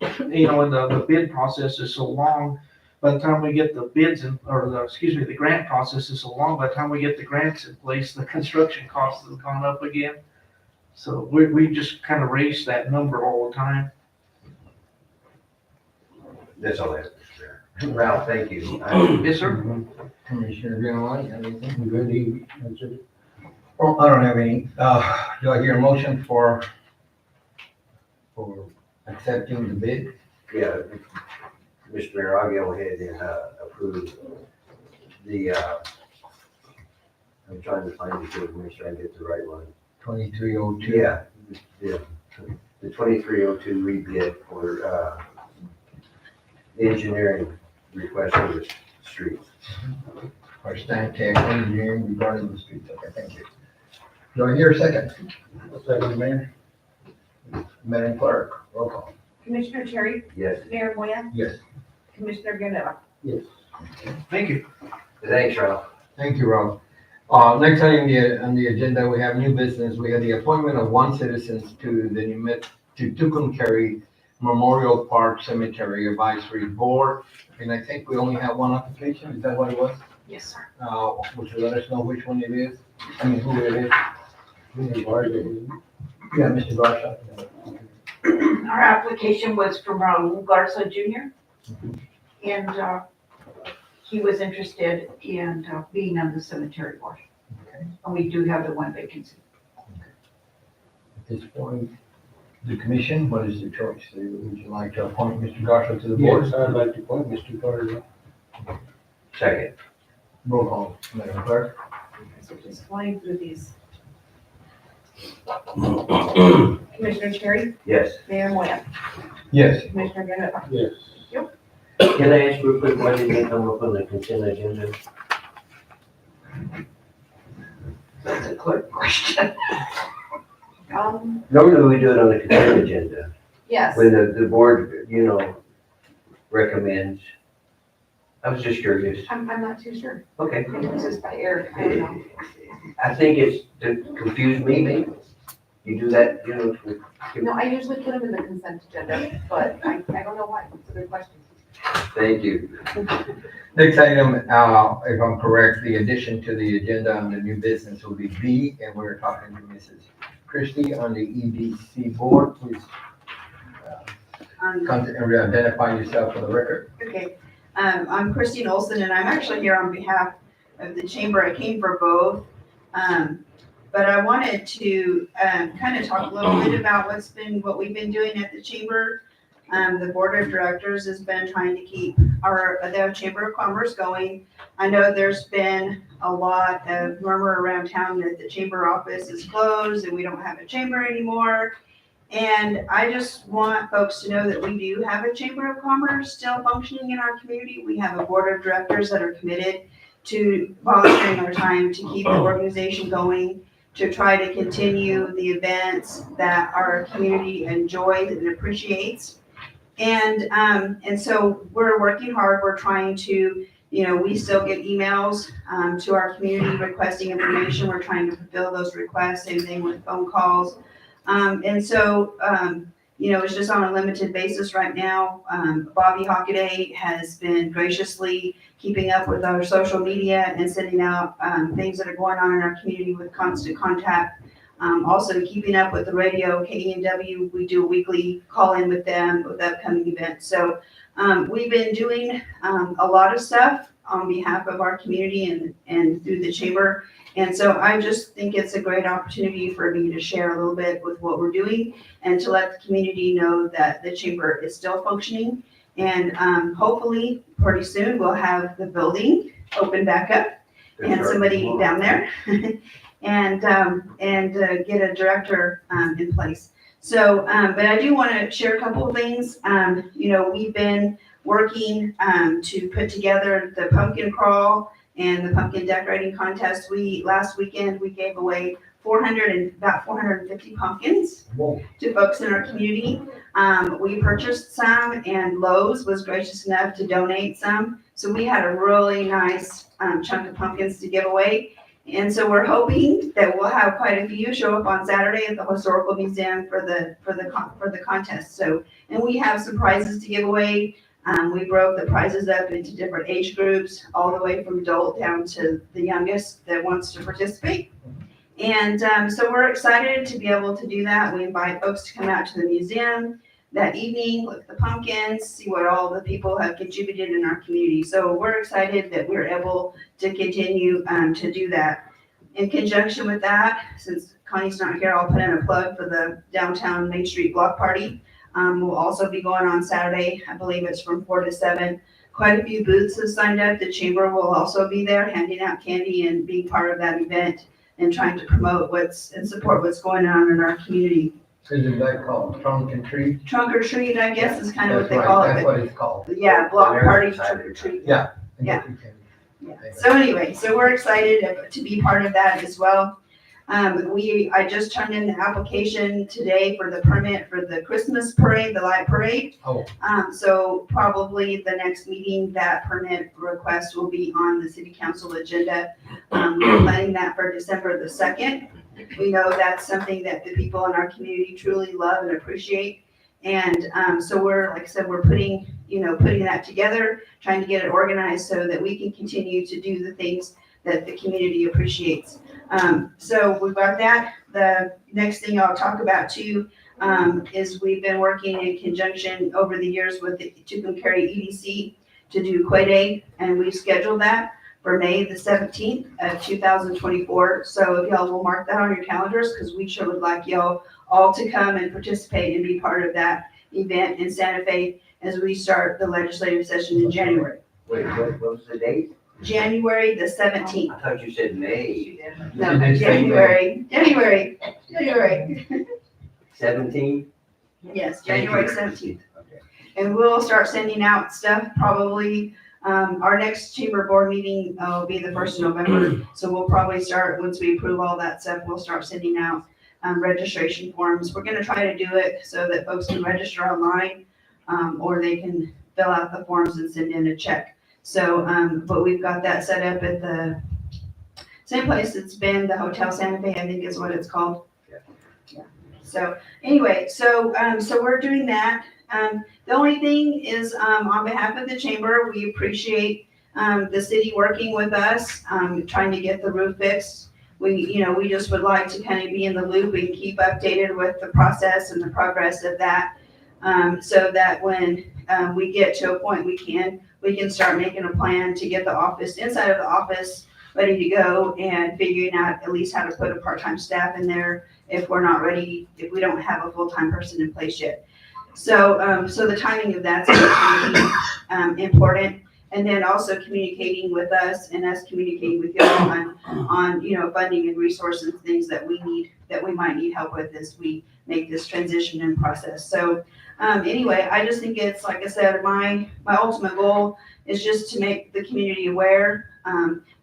And the bid process is so long. By the time we get the bids the grant process is so long, by the time we get the grants in place, the construction costs have gone up again. So we just kind of raise that number all the time. That's all I have to say. Ralph, thank you. Yes, sir. Commissioner Greenaway, anything? Good, he answered it. Oh, I don't have any. Do I hear a motion for accepting the bid? Yeah, Mr. Mayor, I'll go ahead and approve the, I'm trying to find it here, make sure I get the right one. 2302. Yeah, the 2302 rebid for the engineering request for the streets. For Stan Tech Engineering regarding the streets. Okay, thank you. Do I hear a second? Second, Mayor. Madam Clerk, roll call. Commissioner Terry, Yes, Mayor Moya, Yes. Commissioner Guerrero. Yes. Thank you. thanks, Ralph. Thank you, Rob. Next item on the agenda, we have new business. We have the appointment of one citizen to the Tucumcari Memorial Park Cemetery Advisory Board. And I think we only have one application. Is that what it was? Yes, sir. Would you let us know which one it is? I mean, who it is? Yeah, Mr. Garza. Our application was from Raul Garza Jr. And he was interested in being on the cemetery board. Okay. And we do have the one vacancy. At this point, the commission, what is the choice? Would you like to appoint Mr. Garza to the board? Yes, I'd like to appoint Mr. Carter. Second. Roll call, Madam Clerk. So just flying through these. Commissioner Terry, Yes. Mayor Moya, Yes. Commissioner Guerrero. Yes. Can I ask real quick, why did it come up on the consent agenda? That's a clerk question. Normally we do it on the consent agenda, Yes, when the board, recommends. I was just curious. I'm not too sure. Okay. Maybe this is by Eric, I don't know. I think it's to confuse me, maybe. You do that, No, I usually put them in the consent agenda, but I don't know why. It's a good question. Thank you. Next item, if I'm correct, the addition to the agenda on the new business will be B, and we're talking to Mrs. Christie on the EDC board. Please identify yourself for the record. Okay, I'm Christine Olson, and I'm actually here on behalf of the chamber. I came for both. But I wanted to kind of talk a little bit about what we've been doing at the chamber. The board of directors has been trying to keep the Chamber of Commerce going. I know there's been a lot of murmur around town that the chamber office is closed and we don't have a chamber anymore. And I just want folks to know that we do have a Chamber of Commerce still functioning in our community. We have a board of directors that are committed to volunteering our time to keep the organization going, to try to continue the events that our community enjoys and appreciates. And so we're working hard. We're trying to, we still get emails to our community requesting information. We're trying to fulfill those requests, same thing with phone calls. It's just on a limited basis right now. Bobby Hockaday has been graciously keeping up with our social media and sending out things that are going on in our community with constant contact. Also keeping up with the radio, KENW, we do a weekly call-in with them with upcoming events. So we've been doing a lot of stuff on behalf of our community and through the chamber. And so I just think it's a great opportunity for me to share a little bit with what we're doing and to let the community know that the chamber is still functioning. And hopefully pretty soon we'll have the building open back up and somebody down there and get a director in place. So, but I do want to share a couple of things. We've been working to put together the pumpkin crawl and the pumpkin decorating contest. Last weekend we gave away about 450 pumpkins to folks in our community. We purchased some, and Lowe's was gracious enough to donate some. So we had a really nice chunk of pumpkins to give away. And so we're hoping that we'll have quite a few show up on Saturday at the Historical Museum for the contest. So, and we have some prizes to give away. We broke the prizes up into different age groups, all the way from adult down to the youngest that wants to participate. And so we're excited to be able to do that. We invite folks to come out to the museum that evening, look at the pumpkins, see what all the people have contributed in our community. So we're excited that we're able to continue to do that. In conjunction with that, since Connie's not here, I'll put in a plug for the downtown Main Street Block Party. We'll also be going on Saturday. I believe it's from 4 to 7. Quite a few booths have signed up. The chamber will also be there handing out candy and being part of that event and trying to promote and support what's going on in our community. Isn't that called trunk and treat? Trunk or treat, I guess, is kind of what That's they right, call that's it. what it's called. But yeah, block party, trunk or treat. Yeah. Yeah. So anyway, so we're excited to be part of that as well. I just turned in the application today for the permit for the Christmas parade, the light parade. Oh. So probably the next meeting, that permit request will be on the city council agenda. We're planning that for December the 2nd. We know that's something that the people in our community truly love and appreciate. And so like I said, we're putting that together, trying to get it organized so that we can continue to do the things that the community appreciates. So we've got that. The next thing I'll talk about too is we've been working in conjunction over the years with the Tucumcari EDC to do Quay Day, and we've scheduled that for May the 17th of 2024. So if y'all will mark that on your calendars, because we sure would like y'all all to come and participate and be part of that event in Santa Fe as we start the legislative session in January. Wait, what was the date? January the 17th. I thought you said May. No, January. 17? Yes, January 17th. Okay. And we'll start sending out stuff probably, our next chamber board meeting will be the 1st of November. So we'll probably start, once we approve all that stuff, we'll start sending out registration forms. We're gonna try to do it so that folks can register online, or they can fill out the forms and send in a check. So, but we've got that set up at the same place it's been, the Hotel Santa Fe, I think is what it's called. Yeah. So anyway, so we're doing that. The only thing is, on behalf of the chamber, we appreciate the city working with us, trying to get the roof fixed. We just would like to kind of be in the loop and keep updated with the process and the progress of that, so that when we get to a point we can start making a plan to get the office, inside of the office, ready to go, and figuring out at least how to put a part-time staff in there if we're not ready, if we don't have a full-time person in place yet. So the timing of that's going to be important. And then also communicating with us and us communicating with y'all on, funding and resources and things that we need, that we might need help with as we make this transition and process. So, anyway, I just think it's, like I said, my ultimate goal is just to make the community aware,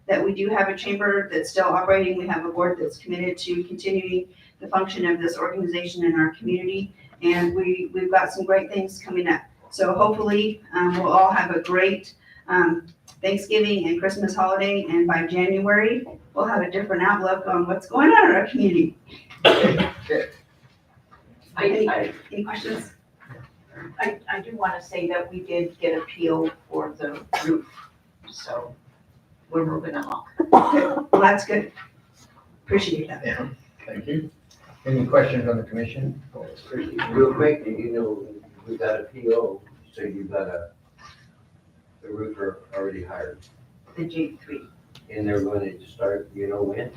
that we do have a chamber that's still operating. We have a board that's committed to continuing the function of this organization in our community. And we've got some great things coming up. So hopefully, we'll all have a great Thanksgiving and Christmas holiday, and by January, we'll have a different outlook on what's going on in our community. Any questions? I do want to say that we did get appeal for the roof, so we're moving along. Well, that's good. Appreciate that. Yeah, thank you. Any questions on the commission? Real quick, we got a PO, so you got the roofer already hired, The J3, and they're going to start, when?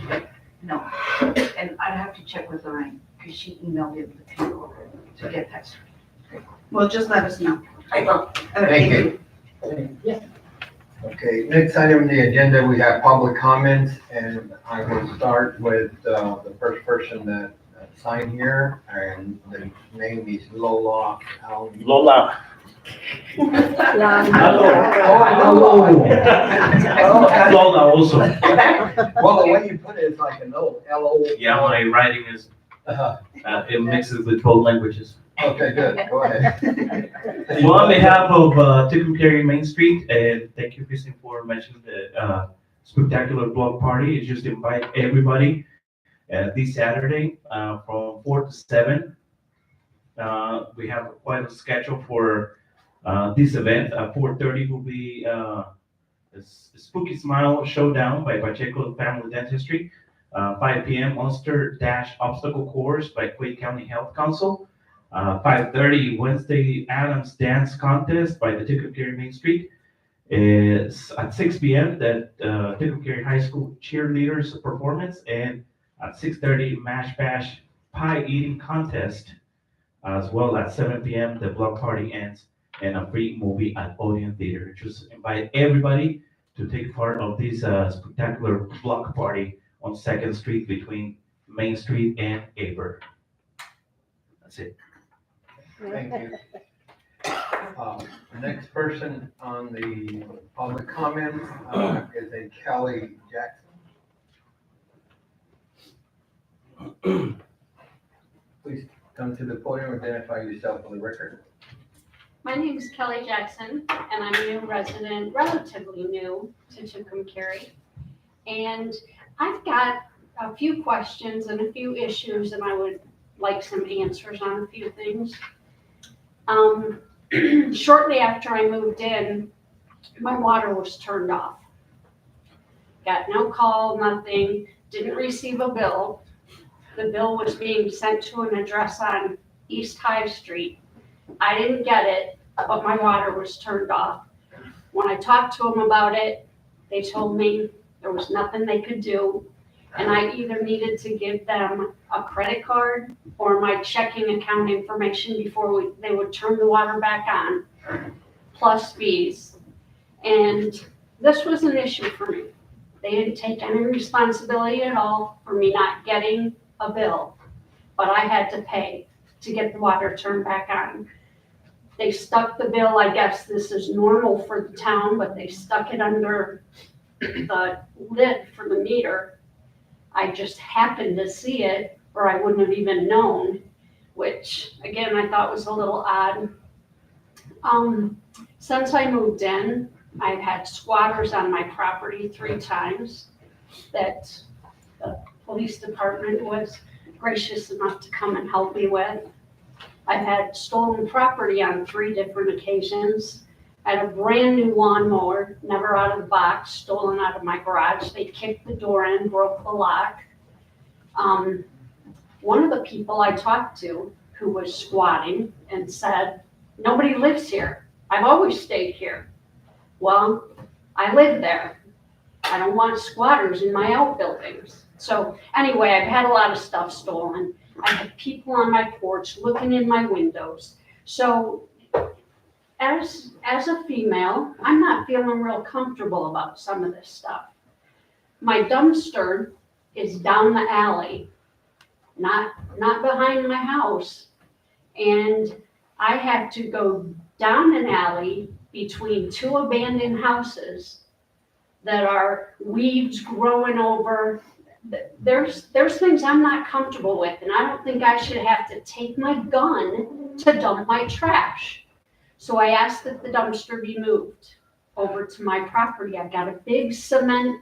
no. And I'd have to check with Lorraine, because she emailed me the appeal to get that straight. Well, just let us know. I will. Thank you. Okay, next item on the agenda, we have public comments, and I will start with the first person that signed here, and the name is Lola. Lola. Oh, Lola also. well, the way you put it is like an O, L-O. Yeah, my writing is, it mixes with both languages. Okay, good, go ahead. Well, on behalf of Tucumcari Main Street, and thank you, Kristen, for mentioning the spectacular block party. It's just invite everybody this Saturday from 4 to 7. We have quite a schedule for this event. 4:30 will be a Spooky Smile Showdown by Pacheco Family Dentistry. 5 p.m. Monster Dash Obstacle Course by Quake County Health Council. 5:30 Wednesday Adams Dance Contest by the Tucumcari Main Street. Is at 6 p.m. that Tucumcari High School cheerleaders performance, and at 6:30 Mash Bash Pie Eating Contest, as well at 7 p.m. the block party ends, and a free movie at Odeon Theater. Just invite everybody to take part of this spectacular block party on 2nd Street between Main Street and Aber. That's it. Thank you. Next person on the public comments is a Kelly Jackson. Please come to the podium, identify yourself for the record. My name is Kelly Jackson, and I'm a new resident, relatively new to Tucumcari. And I've got a few questions and a few issues, and I would like some answers on a few things. Shortly after I moved in, my water was turned off. Got no call, nothing, didn't receive a bill. The bill was being sent to an address on East High Street. I didn't get it, but my water was turned off. When I talked to them about it, they told me there was nothing they could do, and I either needed to give them a credit card or my checking account information before they would turn the water back on, plus fees. And this was an issue for me. They didn't take any responsibility at all for me not getting a bill, but I had to pay to get the water turned back on. They stuck the bill, I guess this is normal for the town, but they stuck it under the lid for the meter. I just happened to see it, or I wouldn't have even known, which again, I thought was a little odd. Since I moved in, I've had squatters on my property 3 times that the police department was gracious enough to come and help me with. I've had stolen property on 3 different occasions. I had a brand new lawnmower, never out of the box, stolen out of my garage. They kicked the door in, broke the lock. One of the people I talked to who was squatting and said, nobody lives here. I've always stayed here. Well, I live there. I don't want squatters in my outbuildings. So anyway, I've had a lot of stuff stolen. I had people on my porch looking in my windows. So as a female, I'm not feeling real comfortable about some of this stuff. My dumpster is down the alley, not behind my house. And I have to go down an alley between two abandoned houses that are weeds growing over. There's things I'm not comfortable with, and I don't think I should have to take my gun to dump my trash. So I asked that the dumpster be moved over to my property. I've got a big cement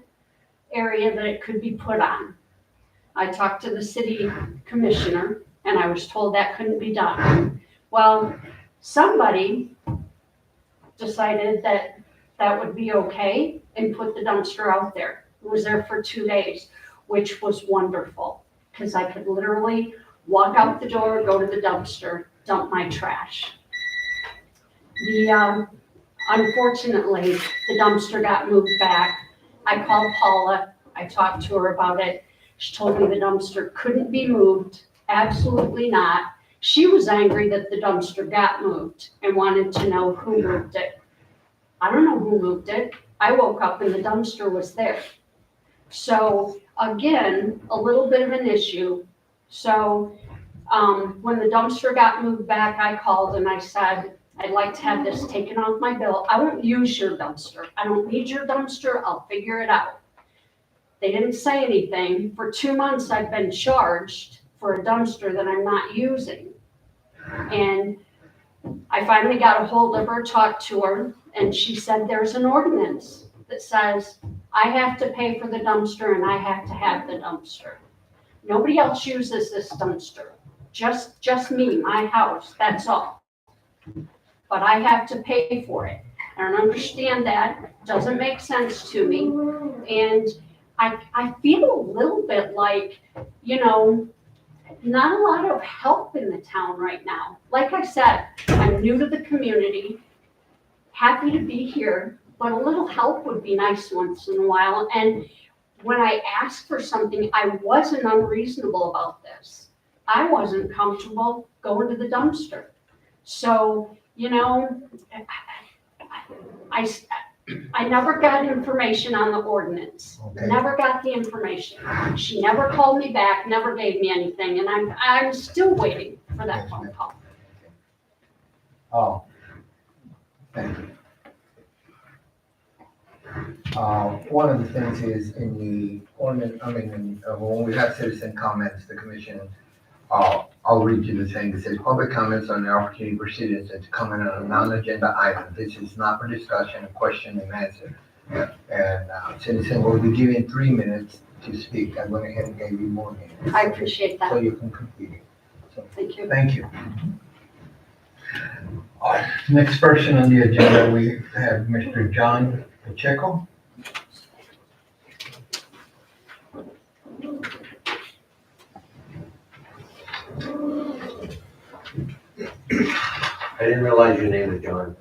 area that it could be put on. I talked to the city commissioner, and I was told that couldn't be done. Well, somebody decided that that would be okay and put the dumpster out there. It was there for 2 days, which was wonderful, because I could literally walk out the door, go to the dumpster, dump my trash. Unfortunately, the dumpster got moved back. I called Paula, I talked to her about it. She told me the dumpster couldn't be moved, absolutely not. She was angry that the dumpster got moved and wanted to know who moved it. I don't know who moved it. I woke up and the dumpster was there. So again, a little bit of an issue. So when the dumpster got moved back, I called and I said, I'd like to have this taken off my bill. I won't use your dumpster. I don't need your dumpster. I'll figure it out. They didn't say anything. For 2 months, I've been charged for a dumpster that I'm not using. And I finally got a hold of her, talked to her, and she said there's an ordinance that says I have to pay for the dumpster and I have to have the dumpster. Nobody else uses this dumpster. Just me, my house, that's all. But I have to pay for it. I don't understand that. Doesn't make sense to me. And I feel a little bit like, not a lot of help in the town right now. Like I said, I'm new to the community, happy to be here, but a little help would be nice once in a while. And when I asked for something, I wasn't unreasonable about this. I wasn't comfortable going to the dumpster. So, I never got information on the ordinance. Okay. Never got the information. She never called me back, never gave me anything, and I'm still waiting for that phone call. Oh, thank you. One of the things is in the ordinance, when we have citizen comments, the commission, I'll read you the thing. It says, public comments on the opportunity for citizens to comment on a non-agenda item. This is not for discussion, a question and answer. And citizen will be given 3 minutes to speak. I went ahead and gave you more minutes. I appreciate So that. you can complete it. So, Thank you. thank you. Next person on the agenda, we have Mr. John Pacheco. I didn't realize your name was John.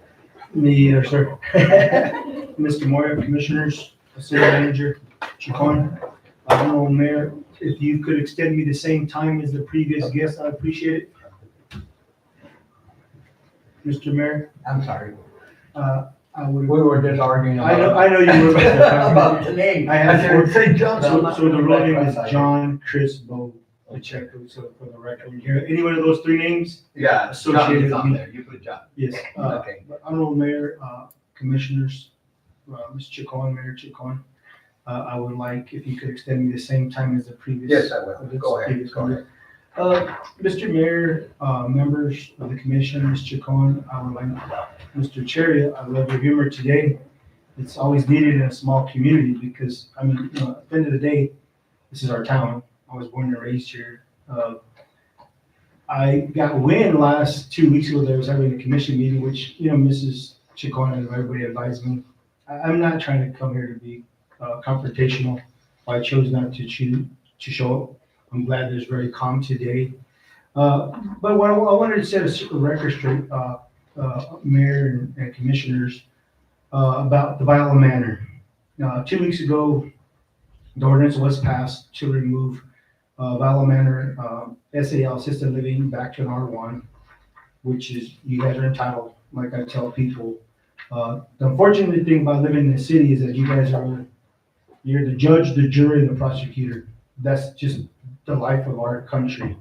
Me either, sir. Mr. Moyer, Commissioners, City Manager, Chacon. I don't know, Mayor, if you could extend me the same time as the previous guest, I'd appreciate it. Mr. Mayor, I'm sorry. I would. We were just arguing about. I know you were about About the name. I have said, say John. So the real name is John Chris Bo Pacheco, so for the record here. Any one of those three names? Yeah, John Associated is with on me. there. You put John. Yes. Okay. But I don't know, Mayor, Commissioners, Ms. Chacon, Mayor Chacon, I would like if you could extend me the same time as the previous. Yes, I will. Go ahead. previous Go ahead. Mr. Mayor, members of the commission, Ms. Chacon, I would like, Mr. Chair, I love your humor today. It's always needed in a small community because, at the end of the day, this is our town. I was born and raised here. I got wind last 2 weeks ago that I was having a commission meeting, which, Mrs. Chacon and everybody advised me. I'm not trying to come here to be confrontational. I chose not to show up. I'm glad there's very calm today. But what I wanted to set a record straight, Mayor and Commissioners, about the Viola Manor. 2 weeks ago, the ordinance was passed to remove Viola Manor, SAL Assisted Living back to an R1. which is, you guys are entitled, like I tell people. The unfortunate thing about living in the city is that you guys are, you're the judge, the jury, and the prosecutor. That's just the life of our country.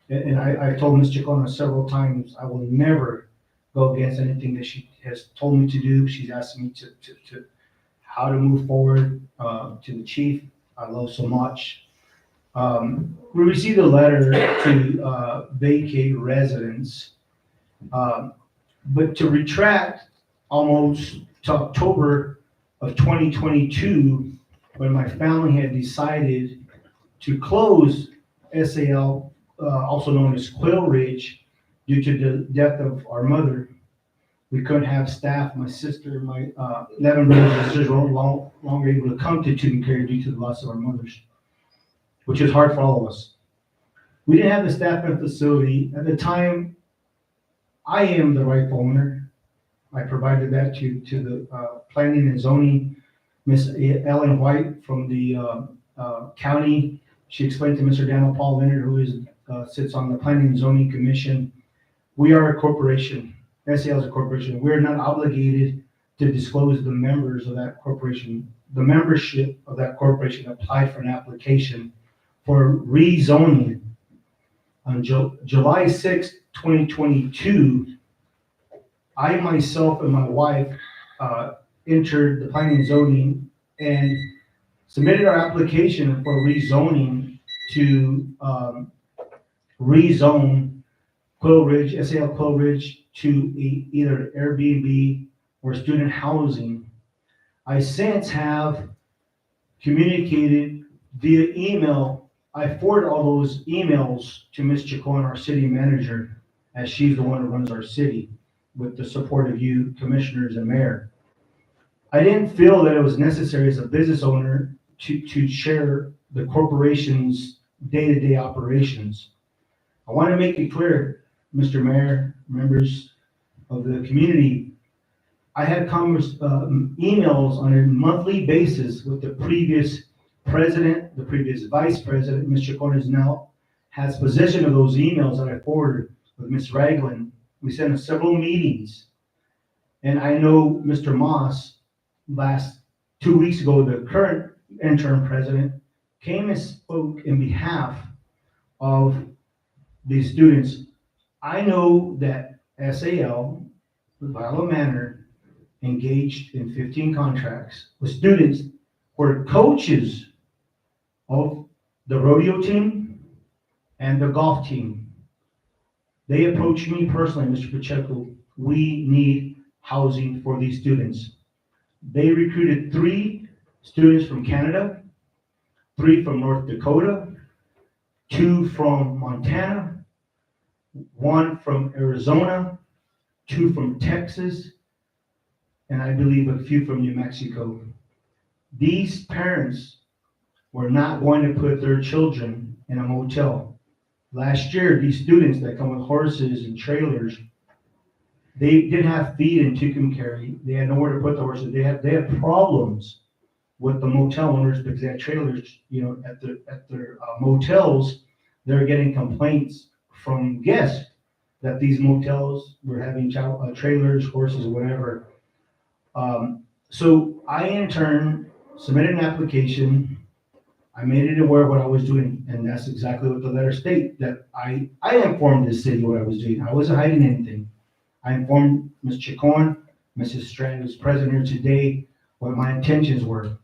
And I told Ms. Chacona several times, I will never go against anything that she has told me to do. She's asked me to how to move forward, to the chief, I love so much. We received a letter to vacate residence, but to retract almost to October of 2022, when my family had decided to close SAL, also known as Quail Ridge, due to the death of our mother. We couldn't have staff, my sister, my 11 brothers and sisters were no longer able to come to Tucumcari due to the loss of our mothers, which is hard for all of us. We didn't have the staff in the facility. At the time, I am the rightful owner. I provided that to the planning and zoning, Miss Ellen White from the county. She explained to Mr. Daniel Paul Leonard, who sits on the planning and zoning commission. We are a corporation. SAL is a corporation. We're not obligated to disclose the members of that corporation. The membership of that corporation applied for an application for rezoning on July 6, 2022. I myself and my wife entered the planning and zoning and submitted our application for rezoning to rezone Quail Ridge, SAL Quail Ridge, to either Airbnb or student housing. I since have communicated via email. I forwarded all those emails to Ms. Chacon, our city manager, as she's the one who runs our city, with the support of you commissioners and mayor. I didn't feel that it was necessary as a business owner to share the corporation's day-to-day operations. I want to make it clear, Mr. Mayor, members of the community, I had emails on a monthly basis with the previous president, the previous vice president. Ms. Chacon now has possession of those emails that I forwarded with Ms. Ragland. We sent several meetings. And I know Mr. Moss, last 2 weeks ago, the current interim president, came and spoke in behalf of these students. I know that SAL, Viola Manor, engaged in 15 contracts with students who are coaches of the rodeo team and the golf team. They approached me personally, Mr. Pacheco, we need housing for these students. They recruited 3 students from Canada, 3 from North Dakota, 2 from Montana, 1 from Arizona, 2 from Texas, and I believe a few from New Mexico. These parents were not going to put their children in a motel. Last year, these students that come with horses and trailers, they didn't have feed in Tucumcari. They had nowhere to put the horses. They had problems with the motel owners because they had trailers, at their motels. They're getting complaints from guests that these motels were having trailers, horses, or whatever. So I, in turn, submitted an application. I made it aware of what I was doing, and that's exactly what the letter states, that I informed the city what I was doing. I wasn't hiding anything. I informed Ms. Chacon, Mrs. Strand, who's present here today, what my intentions were.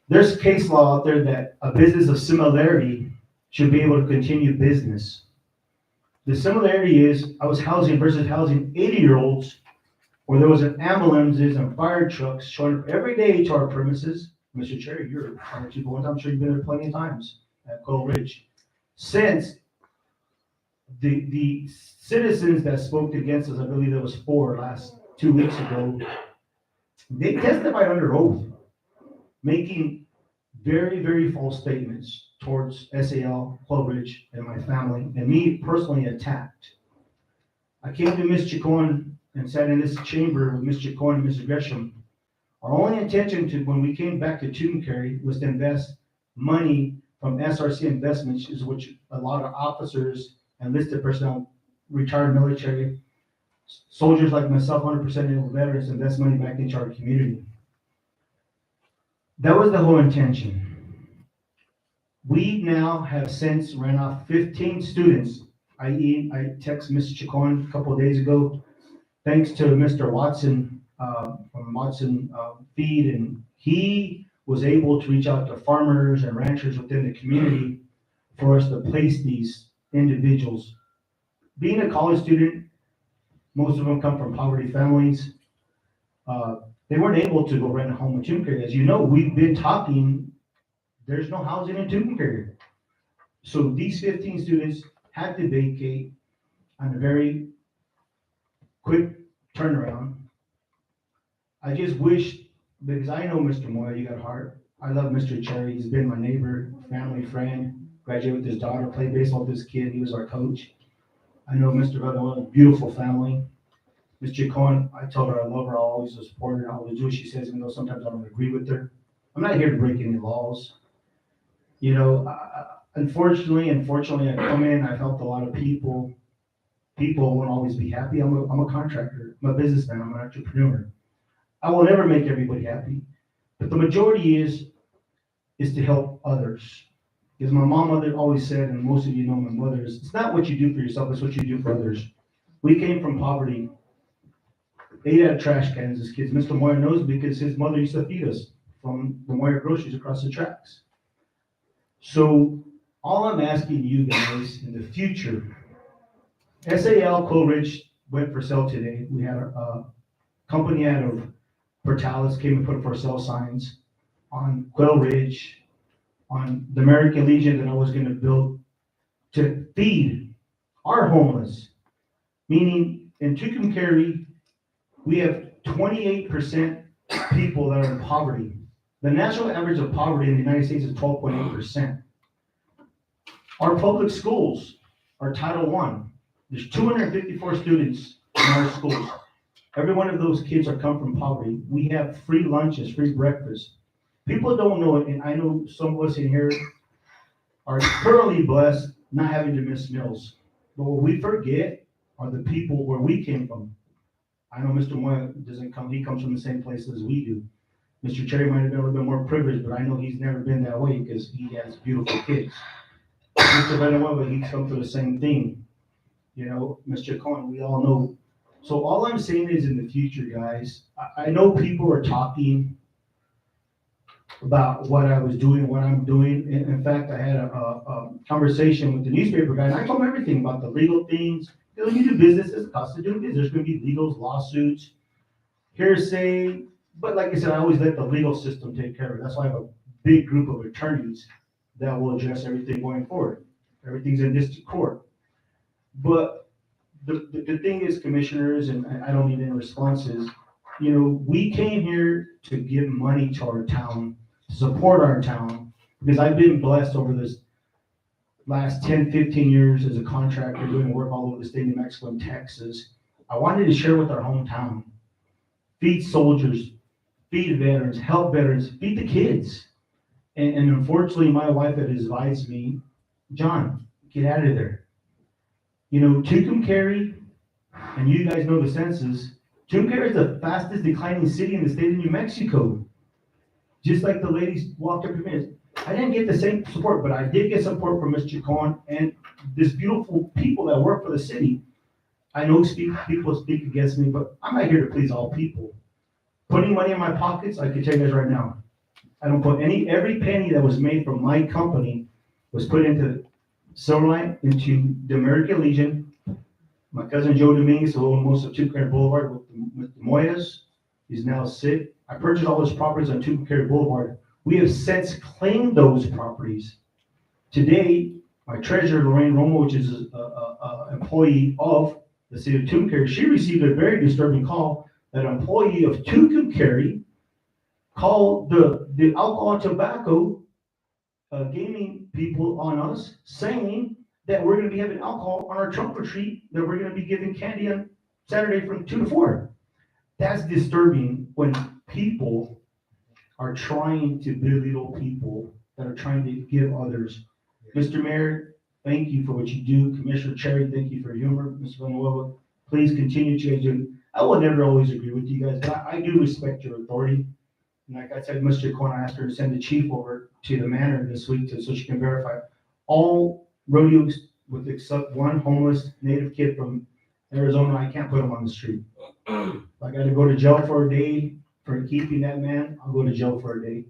There's case law out there that a business of similarity should be able to continue business. The similarity is I was housing 80-year-olds, where there was an ambulances and fire trucks showing up every day to our premises. Mr. Cherry, you're one or two boys. I'm sure you've been there plenty of times at Quail Ridge. Since the citizens that spoke against us, I believe there was 4 last 2 weeks ago, they testified under oath, making very, very false statements towards SAL, Quail Ridge, and my family, and me personally attacked. I came to Ms. Chacon and sat in this chamber with Ms. Chacon and Mrs. Gresham. Our only intention when we came back to Tucumcari was to invest money from SRC Investments, which a lot of officers and listed personnel retired military. Soldiers like myself, 100% able veterans, invest money back into our community. That was the whole intention. We now have since ran off 15 students. I texted Mr. Chacon a couple of days ago, thanks to Mr. Watson from Watson Feed, and he was able to reach out to farmers and ranchers within the community for us to place these individuals. Being a college student, most of them come from poverty families. They weren't able to go rent a home in Tucumcari. As you know, we've been talking, there's no housing in Tucumcari. So these 15 students had to vacate on a very quick turnaround. I just wish, because I know Mr. Moya, you got heart. I love Mr. Cherry. He's been my neighbor, family friend, graduated with his daughter, played baseball with this kid. He was our coach. I know Mr. Vella, beautiful family. Ms. Chacon, I told her I love her, I'll always support her, I'll always do what she says, even though sometimes I don't agree with her. I'm not here to break any laws. You know, unfortunately, I come in, I've helped a lot of people. People won't always be happy. I'm a contractor, I'm a businessman, I'm an entrepreneur. I will never make everybody happy, but the majority is to help others. Because my mother always said, and most of you know my mother, is it's not what you do for yourself, it's what you do for others. We came from poverty. Ate out of trash cans as kids. Mr. Moyer knows because his mother used to feed us from the Moyer groceries across the tracks. So all I'm asking you guys in the future, SAL Quail Ridge went for sale today. We had a company out of Portales came and put for sale signs on Quail Ridge, on the American Legion that I was going to build to feed our homeless. Meaning in Tucumcari, we have 28% people that are in poverty. The national average of poverty in the United States is 12.8%. Our public schools are Title I. There's 254 students in our schools. Every one of those kids are come from poverty. We have free lunches, free breakfast. People don't know it, and I know some of us in here are thoroughly blessed not having to miss meals. But what we forget are the people where we came from. I know Mr. Moya doesn't come, he comes from the same place as we do. Mr. Cherry might have been a little bit more privileged, but I know he's never been that way because he has beautiful kids. Mr. Venezuela, he's come through the same thing. You know, Mr. Cohen, we all know. So all I'm saying is in the future, guys, I know people are talking about what I was doing, what I'm doing. In fact, I had a conversation with the newspaper guy, and I told him everything about the legal things. You know, you do business, it's a cost of doing business. There's going to be legals, lawsuits, hearsay. But like I said, I always let the legal system take care of it. That's why I have a big group of attorneys that will address everything going forward. Everything's in district court. But the thing is, commissioners, and I don't need any responses, you know, we came here to give money to our town, to support our town, because I've been blessed over this last 10, 15 years as a contractor doing work all over the state of New Mexico and Texas. I wanted to share with our hometown, feed soldiers, feed veterans, help veterans, feed the kids. And unfortunately, my wife had advised me, John, get out of there. You know, Tucumcari, and you guys know the census, Tucumcari is the fastest declining city in the state of New Mexico. Just like the ladies walked up to me, I didn't get the same support, but I did get support from Mr. Chacon and this beautiful people that work for the city. I know people speak against me, but I'm not here to please all people. Putting money in my pockets, I can tell you guys right now, I don't put every penny that was made from my company was put into Silverline, into the American Legion. My cousin Joe Dominguez, who owns most of Tucumcari Boulevard with the Moyas, he's now sick. I purchased all those properties on Tucumcari Boulevard. We have since claimed those properties. Today, my treasurer, Lorraine Romo, which is an employee of the city of Tucumcari, she received a very disturbing call that an employee of Tucumcari called the alcohol and tobacco gaming people on us, saying that we're going to be having alcohol on our trunk or treat, that we're going to be giving candy on Saturday from 2 to 4. That's disturbing when people are trying to belittle people that are trying to give others. Mr. Mayor, thank you for what you do. Commissioner Cherry, thank you for your humor. Mr. Villanueva, please continue changing. I will never always agree with you guys, but I do respect your authority. And like I said, Mr. Corn, I asked her to send the chief over to the manor this week so she can verify all rodeos with except one homeless native kid from Arizona. I can't put him on the street. If I gotta go to jail for a day for keeping that man, I'll go to jail for a day,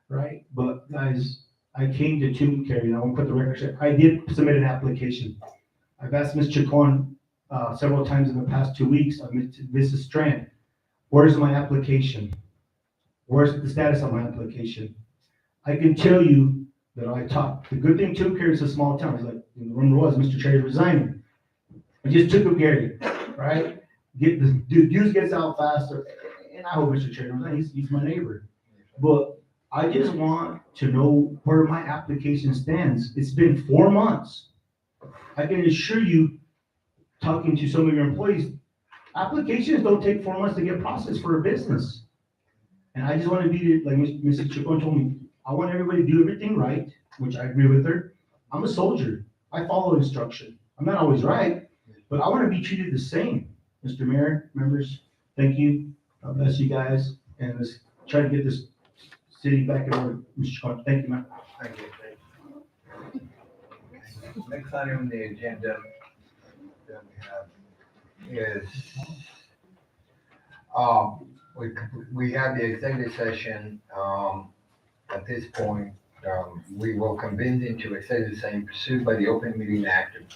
right? But guys, I came to Tucumcari, Carry. I want to put the record straight. I did submit an application. I've asked Ms. Chacon several times in the past 2 weeks, Mrs. Strand, where's my application? Where's the status of my application? I can tell you that I talked. The good thing Tucumcari is a small town. It's like, the rumor was Mr. Cherry resigning. I just took Tucumcari, right? Get the dude gets out faster, and I hope Mr. Cherry resigns. He's my neighbor. But I just want to know where my application stands. It's been 4 months. I can assure you, talking to some of your employees, applications don't take 4 months to get processed for a business. And I just want to be, like Mrs. Chacon told me, I want everybody to do everything right, which I agree with her. I'm a soldier. I follow instruction. I'm not always right, but I want to be treated the same. Mr. Mayor, members, thank you. God bless you guys. And let's try to get this city back in order. Mr. Chacon, thank you, man. Thank you. Next item on the agenda that we have is, we have the executive session. At this point, we will convene into executive session pursued by the Open Meeting Act of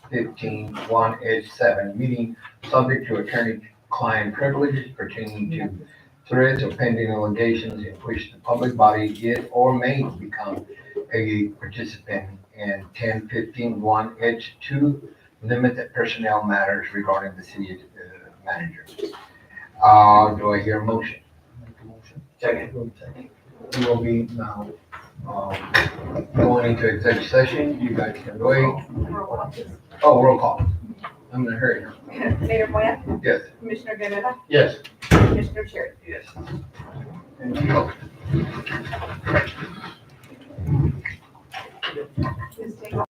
10-15-1H7, meeting subject to attorney-client privilege pertaining to threats or pending allegations in which the public body is or may become a participant, and 10-15-1H2, limited personnel matters regarding the city manager. Do I hear a motion? Second. We will be now going into executive session. You guys can wait. Oh, roll call. I'm in a hurry now. Mayor Moya, Yes. Commissioner Guerrero, Yes. Commissioner Cherry. Yes. And you. Please take off.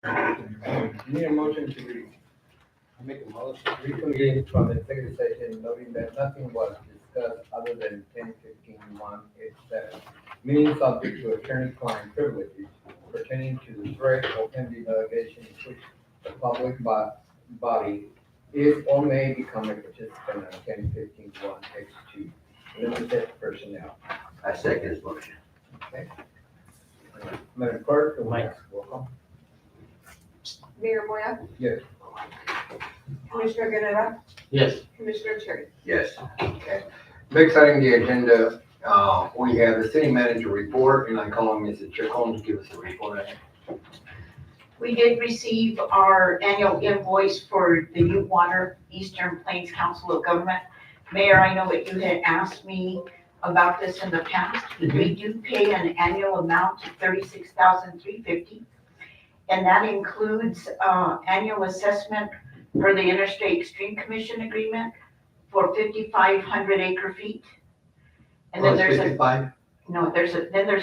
Need a motion to make a motion, reconvene from the executive session, noting that nothing was discussed other than 10:15:187. Meaning subject to attorney-client privileges pertaining to the threat or pending litigation in which the public body is or may become a participant on 10:15:1X2. Limited personnel. I second his motion. Madam Clerk, the Mike. roll call. Mayor Moya? Yes. Commissioner Guerrera? Yes. Commissioner Cherry? Yes. Okay. Next item on the agenda, we have the city manager report, and I call on Mrs. Chacon to give us a report. We did receive our annual invoice for the New Water Eastern Plains Council of Government. Mayor, I know that you had asked me about this in the past. We do pay an annual amount of $36,350. And that includes, annual assessment for the Interstate Stream Commission agreement for 5,500 acre feet. And then there's a, 55? no, there's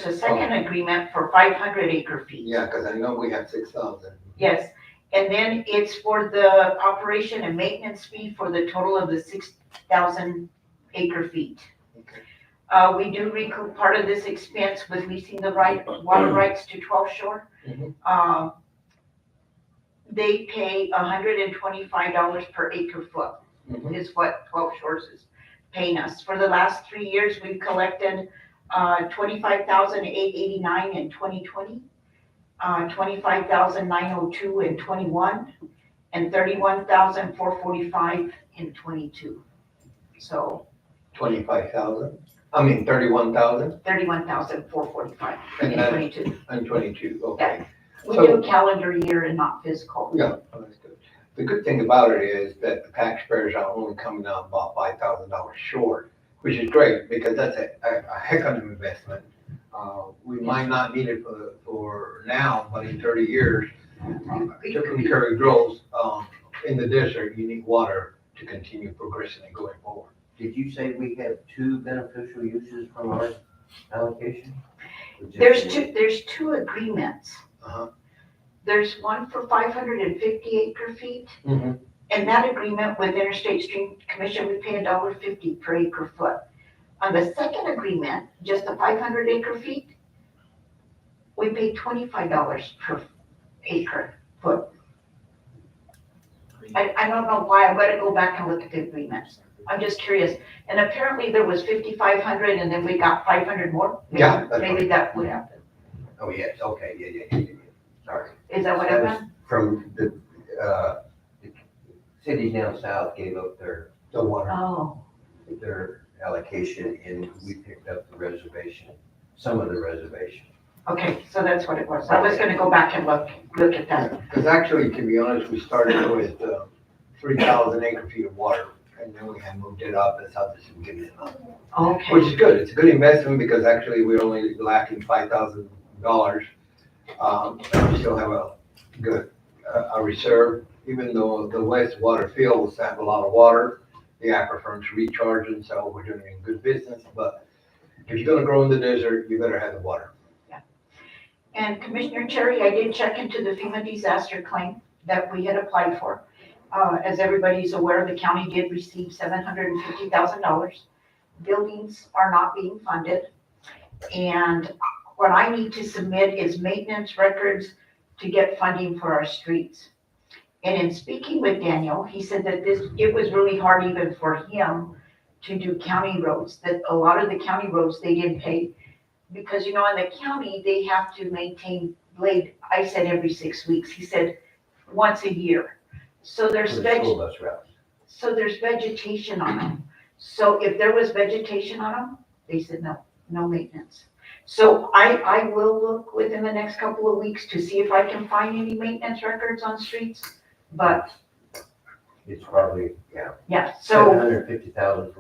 a second agreement for 500 acre feet. Yeah, because I know we have 6,000. Yes, and then it's for the operation and maintenance fee for the total of the 6,000 acre feet. Okay. We do recoup part of this expense with leasing the water rights to 12 Shore. Mhm. They pay $125 per acre foot Mhm. is what 12 Shores is paying us. For the last 3 years, we've collected $25,889 in 2020. 25,902 in 21, and 31,445 in 22. So 25,000, 31,000 31,445 in And that- 22. and 22, okay. We So- do calendar year and not fiscal. Yeah, oh, that's good. The good thing about it is that the taxpayers are only coming out about $5,000 short, which is great, because that's a heck of an investment. We might not need it for now, but in 30 years, particularly Curry grows, in the desert, you need water to continue progressing and going forward. Did you say we have 2 beneficial uses from our allocation? Or just There's two agreements. Uh-huh. There's one for 550 acre feet. Mm-hmm. And that agreement with Interstate Stream Commission, we pay $1.50 per acre foot. On the second agreement, just the 500 acre feet, we pay $25 per acre foot. I don't know why, I've got to go back and look at the agreements. I'm just curious. And apparently there was 5,500 and then we got 500 more? Yeah, that's Maybe right. that would happen. Oh, yes, okay, yeah. Sorry. Is that what That was happened? From the cities down south gave up their water. Oh, allocation and we picked up the reservation, some of the reservation. okay, so that's what it was. I was gonna go back and look at that. Because actually, to be honest, we started with 3,000 acre feet of water, and then we had moved it up, and South is giving it up. Okay, Which is good, it's a good investment, because actually, we're only lacking $5,000. We still have a good, a reserve, even though the west water fields have a lot of water, the aquifers recharging, so we're doing a good business, but if you're gonna grow in the desert, you better have the water. and Commissioner Cherry, I did check into the FEMA disaster claim that we had applied for. As everybody's aware, the county did receive $750,000. Buildings are not being funded. And what I need to submit is maintenance records to get funding for our streets. And in speaking with Daniel, he said that it was really hard even for him to do county roads, that a lot of the county roads they didn't pay. Because, in the county, they have to maintain blade, I said every 6 weeks, he said once a year. So there's For the school bus routes. so there's vegetation on them. So if there was vegetation on them, they said no maintenance. So I will look within the next couple of weeks to see if I can find any maintenance records on streets. But It's probably, yeah, so 750,000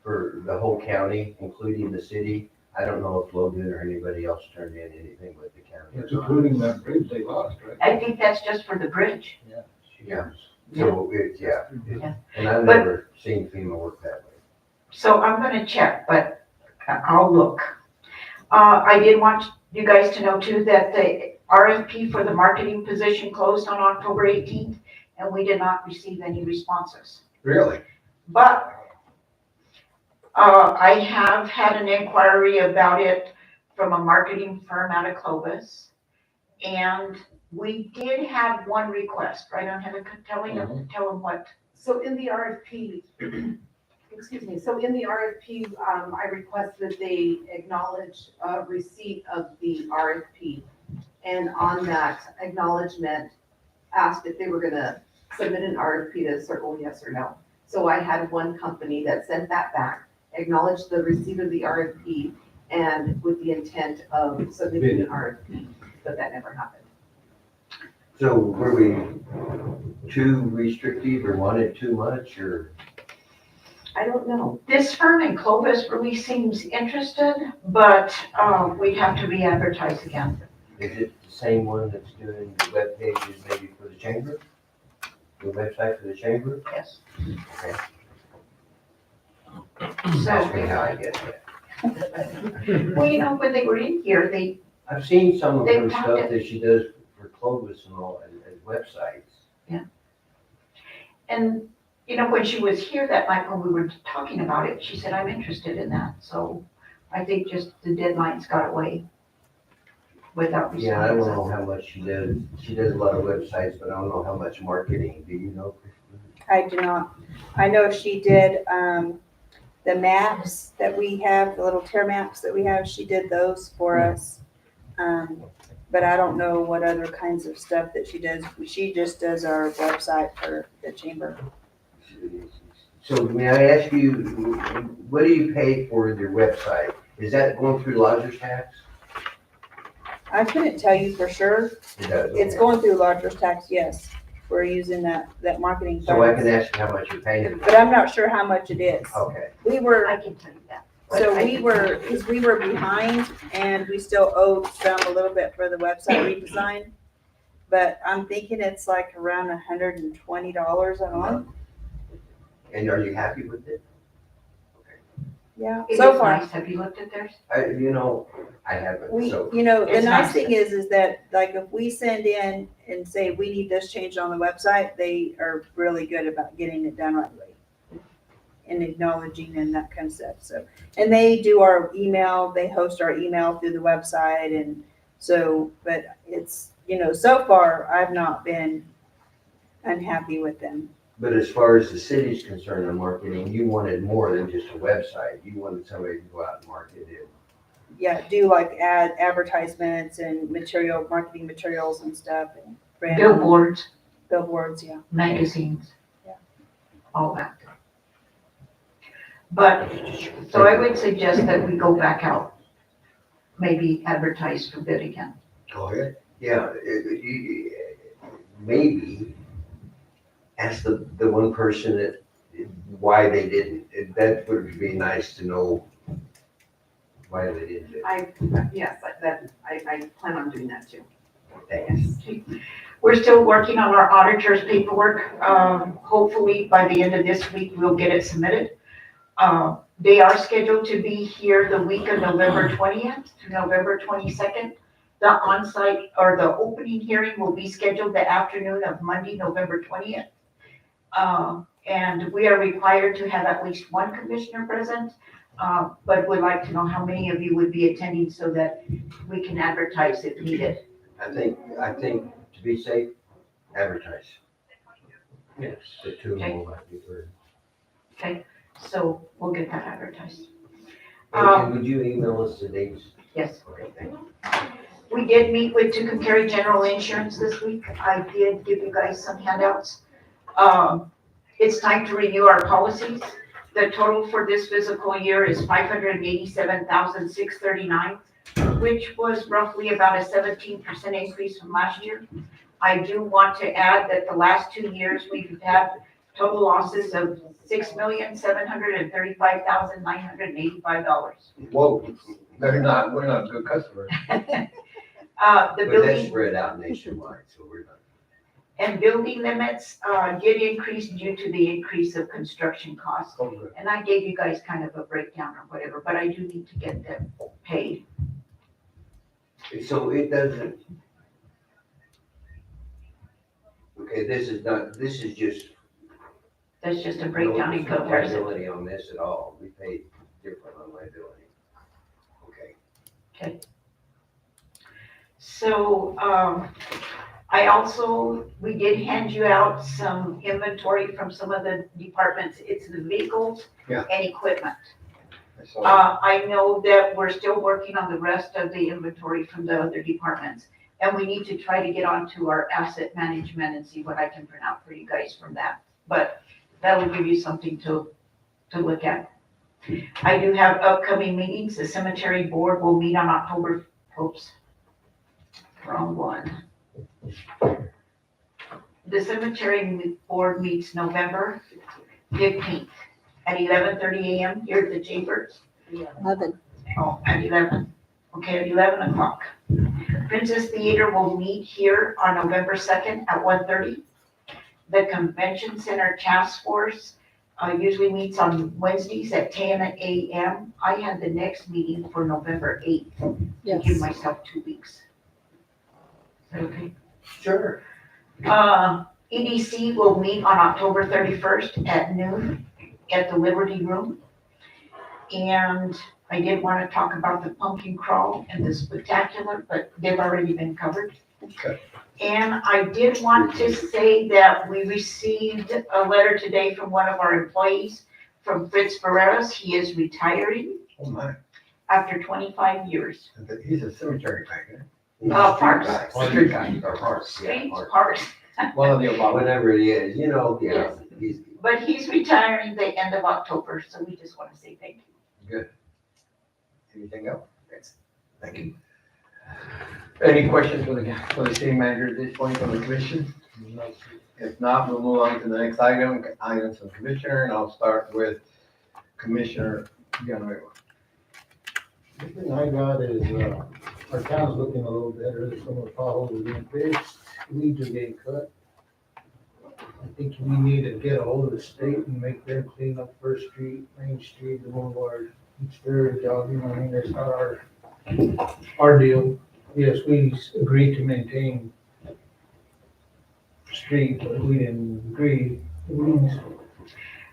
for the whole county, including the city. I don't know if Logan or anybody else turned in anything with the county. including that bridge they lost, right? I think that's just for the bridge. Yeah, so Yeah. and I've But- never seen FEMA work that way. So I'm gonna check, but I'll look. I did want you guys to know too that the RFP for the marketing position closed on October 18th, and we did not receive any responses. Really? But I have had an inquiry about it from a marketing firm out of Clovis. And we did have one request, right, on Heather, tell them what. So in the RFP, excuse me, so in the RFP, I requested they acknowledge receipt of the RFP. And on that acknowledgement, asked if they were gonna submit an RFP to circle yes or no. So I had one company that sent that back, acknowledged the receipt of the RFP, and with the intent of submitting an RFP, but that never happened. So were we too restrictive or wanted too much or? I don't know. This firm in Clovis really seems interested, but we'd have to re-advertise again. Is it the same one that's doing the web pages maybe for the chamber? The website for the chamber? Yes. Okay. So, Ask me how I get that. well, you know, when they were in here, they, I've seen some of They her talked stuff it. that she does for Clovis and all, and websites. and, you know, when she was here that night when we were talking about it, she said, I'm interested in that. So I think just the deadlines got away without Yeah, I don't know responding. how much she does. She does a lot of websites, but I don't know how much marketing. Do you know, Christine? I do not. I know she did, the maps that we have, the little tear maps that we have, she did those for us. But I don't know what other kinds of stuff that she does. She just does our website for the chamber. So may I ask you, what do you pay for your website? Is that going through lodger's tax? I couldn't tell you for sure. It does. It's going through lodger's tax, yes. We're using that marketing So I can funds. ask you how much you're paying? But I'm not sure how much it is. Okay. We were, I can tell you that. so we were, because we were behind and we still owed some a little bit for the website redesign. But I'm thinking it's like around $120 a month. And are you happy with it? Yeah, It so is far. nice. Have you looked at theirs? I haven't, We, so. you know, the It's nice nice. thing is that like if we send in and say we need this changed on the website, they are really good about getting it done right away. And acknowledging and that kind of stuff, so. And they do our email, they host our email through the website and so, but it's, you know, so far I've not been unhappy with them. But as far as the city's concerned on marketing, you wanted more than just a website. You wanted somebody to go out and market it. Yeah, do like advertisements and marketing materials and stuff and brand. Billboards, Billboards, yeah. magazines. Yeah. All that. But, so I would suggest that we go back out, maybe advertise for bid again. Go ahead. Yeah, maybe ask the one person that, why they didn't. That would be nice to know why they didn't do it. Yes, I plan on doing that too. Thanks. We're still working on our auditor's paperwork. Hopefully by the end of this week, we'll get it submitted. They are scheduled to be here the week of November 20th to November 22nd. The on-site or the opening hearing will be scheduled the afternoon of Monday, November 20th. And we are required to have at least one commissioner present, but would like to know how many of you would be attending so that we can advertise if needed. I think to be safe, advertise. Yes. The two more might be good. Okay, so we'll get that advertised. And would you email us the dates? Yes. Okay, thank you. We did meet with Tucumcari General Insurance this week. I did give you guys some handouts. It's time to review our policies. The total for this fiscal year is $587,639, which was roughly about a 17% increase from last year. I do want to add that the last 2 years, we've had total losses of $6,735,985. Whoa, we're not good customers. The But that's building spread out nationwide, so we're not. and building limits did increase due to the increase of construction costs. Oh, good. And I gave you guys kind of a breakdown or whatever, but I do need to get them paid. So it doesn't, Okay, this is just. That's just a breakdown in no comparison. liability on this at all. We paid different on liability. Okay. So, we did hand you out some inventory from some of the departments. It's the vehicles Yeah. and equipment. I saw that. I know that we're still working on the rest of the inventory from the other departments. And we need to try to get onto our asset management and see what I can print out for you guys from that. But that will give you something to look at. I do have upcoming meetings. The cemetery board will meet on October, wrong one. The cemetery board meets November 15th at 11:30 a.m. here at the Chambers. 11. Oh, at 11. Okay, at 11 o'clock. Princess Theater will meet here on November 2nd at 1:30. The Convention Center Task Force usually meets on Wednesdays at 10 a.m. I had the next meeting for November 8th to give Yes. myself 2 weeks. Is that okay? Sure. EDC will meet on October 31st at noon at the Liberty Room. And I did want to talk about the pumpkin crawl and the spectacular, but they've already been covered. Okay. And I did want to say that we received a letter today from one of our employees, from Fritz Barreras. He is retiring Oh my, after 25 years. he's a cemetery guy, right? Parks. Street guy, or parks. Streets, parks, One of the above. Whatever it is, yeah, he's, but he's retiring the end of October, so we just want to say thank you. Good. Anything else? Yes. Thank you. Any questions for the city manager at this point from the commission? If not, we'll move on to the next items from commissioner, and I'll start with Commissioner Villanueva. The thing I got is, our town's looking a little better, some of the potholes are being fixed, weeds are getting cut. I think we need to get a hold of the state and make them clean up First Street, Main Street, the Boulevard. It's their job, I mean, it's not our deal. Yes, we agreed to maintain the street, but we didn't agree.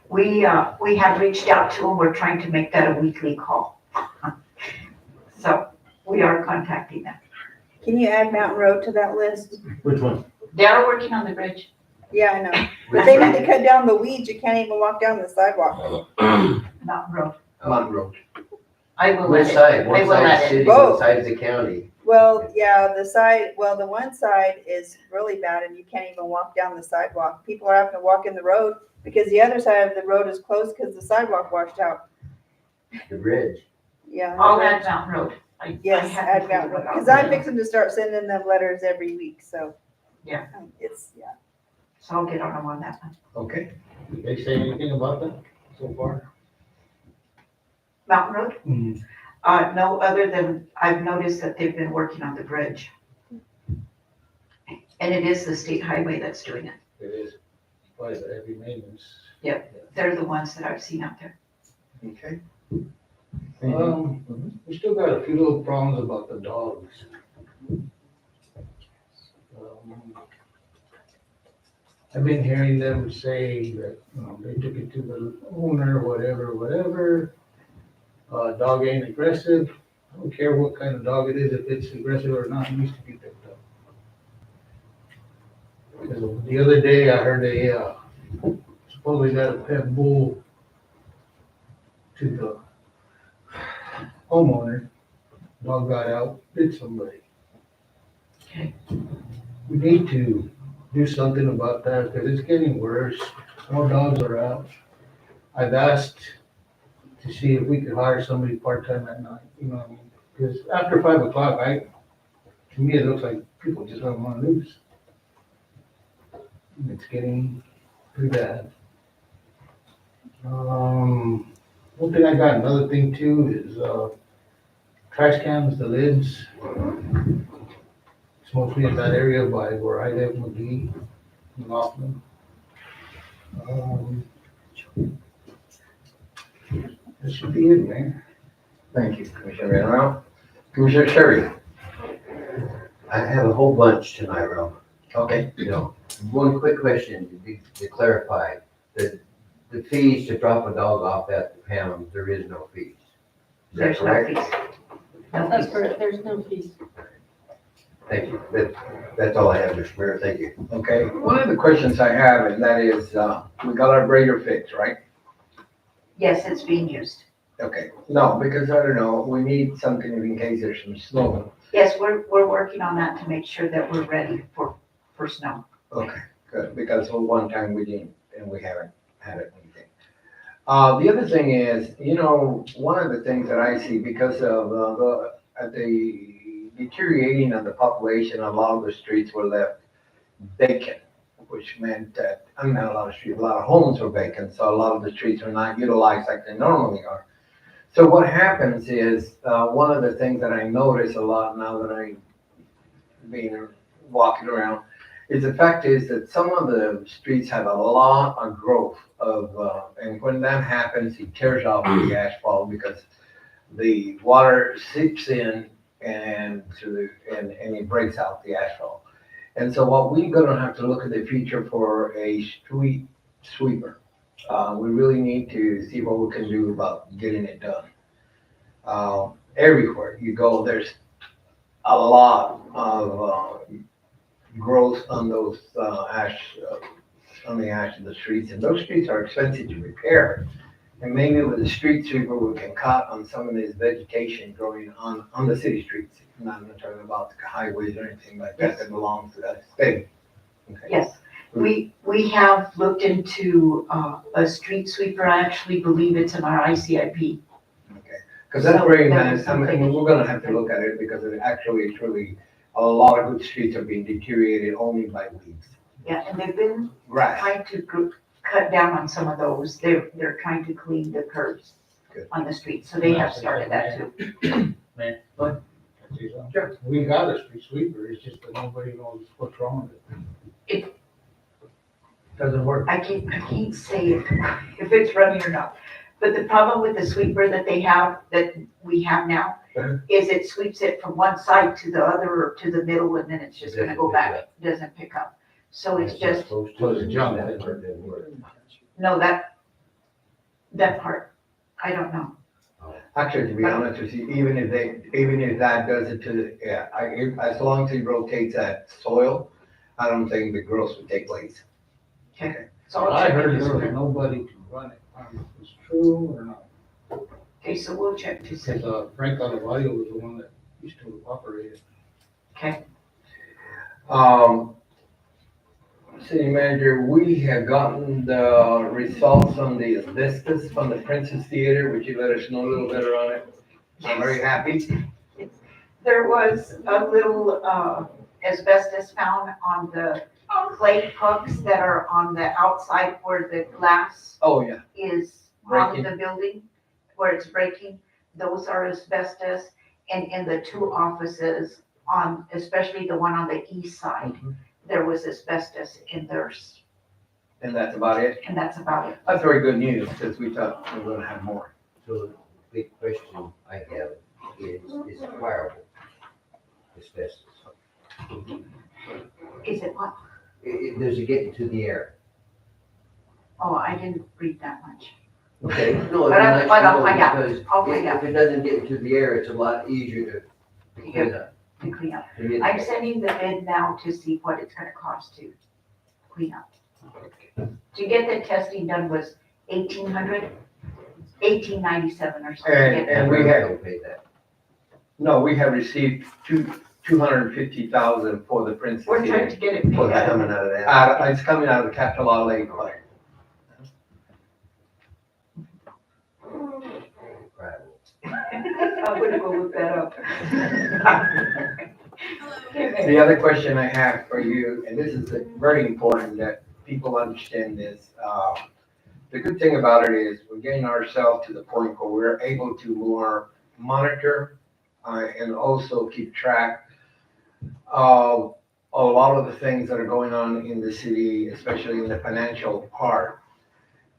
We have reached out to them. We're trying to make that a weekly call. So we are contacting them. Can you add Mountain Road to that list? Which one? They are working on the bridge. Yeah, I know. But they need to cut down the weeds. You can't even walk down the sidewalk. Mountain Road. Mountain Road. I will what let it. side, I what will side let it. city, Both. what side is the county? Well, yeah, the one side is really bad and you can't even walk down the sidewalk. People are having to walk in the road because the other side of the road is closed because the sidewalk washed out. The bridge. Yeah. I'll add Mountain Road. Yes, add Mountain Road. Because I'm fixing to start sending them letters every week, so. Yeah. Yeah. So I'll get on them on that one. Okay. Did they say anything about that so far? Mountain Road? Mhm. No, other than I've noticed that they've been working on the bridge. And it is the state highway that's doing it. It is, probably the heavy maintenance. They're the ones that I've seen out there. Okay. We still got a few little problems about the dogs. I've been hearing them say that, they took it to the owner, whatever. Dog ain't aggressive. I don't care what kind of dog it is, if it's aggressive or not, it needs to be picked up. Because the other day I heard they supposedly got a pet bull to the homeowner. Dog got out, bit somebody. Okay. We need to do something about that because it's getting worse. More dogs are out. I've asked to see if we could hire somebody part-time at night, you know what I mean? Because after 5 o'clock, to me, it looks like people just don't want to lose. It's getting pretty bad. One thing I got, another thing too, is trash cans, the lids. It's mostly in that area by where I live, McGee, and Laughlin. That should be it, man. Thank you, Commissioner Villanueva. Commissioner Sherry. I have a whole bunch tonight, Ralph. Okay, You know, one quick question to clarify, the fees to drop a dog off at the pound, there is no fees. Is that There's no correct? fees. No That's fees. correct, there's no fees. Thank you. That's all I have, Mr. Mayor. Thank you. okay. One of the questions I have, and that is, we got our grader fixed, right? Yes, it's being used. Okay, no, because I don't know, we need something in case there's some snow. Yes, we're working on that to make sure that we're ready for snow. Okay, good, because one time we didn't, and we haven't had it anything. The other thing is, one of the things that I see because of the deteriorating of the population, a lot of the streets were left vacant, which meant that, not a lot of streets, a lot of homes were vacant, so a lot of the streets are not utilized like they normally are. So what happens is, one of the things that I notice a lot now that I'm walking around, is the fact is that some of the streets have a lot of growth and when that happens, it tears off the asphalt because the water seeps in and it breaks out the asphalt. And so what we're gonna have to look at the future for a street sweeper. We really need to see what we can do about getting it done. Everywhere you go, there's a lot of growth on those on the ash of the streets, and those streets are expensive to repair. And maybe with the street sweeper, we can cut on some of this vegetation growing on the city streets. I'm not talking about the highways or anything like that that belongs to that state. Okay. Yes, we have looked into a street sweeper. I actually believe it's in our ICIP. Because that's very So that nice. is I mean, something- we're gonna have to look at it because it actually is really, a lot of good streets are being deteriorated only by weeds. Yeah, and they've been Grass. trying to cut down on some of those. They're trying to clean the curbs Good. on the street, so they have started that too. Sure. We got a street sweeper, it's just that nobody knows what's wrong with it. Doesn't work. I can't say if it's running or not. But the problem with the sweeper that we have now, Uh-huh. is it sweeps it from one side to the other or to the middle, and then it's just gonna go back. It doesn't pick up. So it's just, Supposed So it's to. junk. That part didn't work. no, that part, I don't know. Actually, to be honest with you, even if that does it to the, as long as it rotates that soil, I don't think the growth would take place. So I'll I check heard into there was it. nobody to run it, I don't know if it's true or not. Okay, so we'll check to see. Because Frank Olivario was the one that used to operate it. Okay, City manager, we have gotten the results on the asbestos from the Princess Theater. Would you let us know a little better on it? I'm very happy. there was a little asbestos found on the clay pucks that are on the outside where the glass Oh, yeah. is on Breaking. the building, where it's breaking. Those are asbestos. And in the two offices especially the one on the east side, there was asbestos in theirs, And that's about it. and that's about it. That's very good news because we thought we were gonna have more. So the big question I have is it fireable? Asbestos. Is it what? Does it get into the air? Oh, I didn't read that much. Okay, no, But it'd be nice to I'll know find out. because I'll find if it doesn't get into the air, it's a lot easier to clean up. To clean up. to get- I'm sending the bid now to see what it's gonna cost to clean up. To get the testing done was $1,897 or something. And we had, Don't pay that. no, we have received 250,000 for the Princess We're trying to Theater. get it For paid that. out. Coming out of that. It's coming out of the capital outlay fund. Fireable. I'm gonna go look that up. The other question I have for you, and this is very important that people understand this. The good thing about it is we're getting ourselves to the point where we're able to more monitor and also keep track of a lot of the things that are going on in the city, especially in the financial part.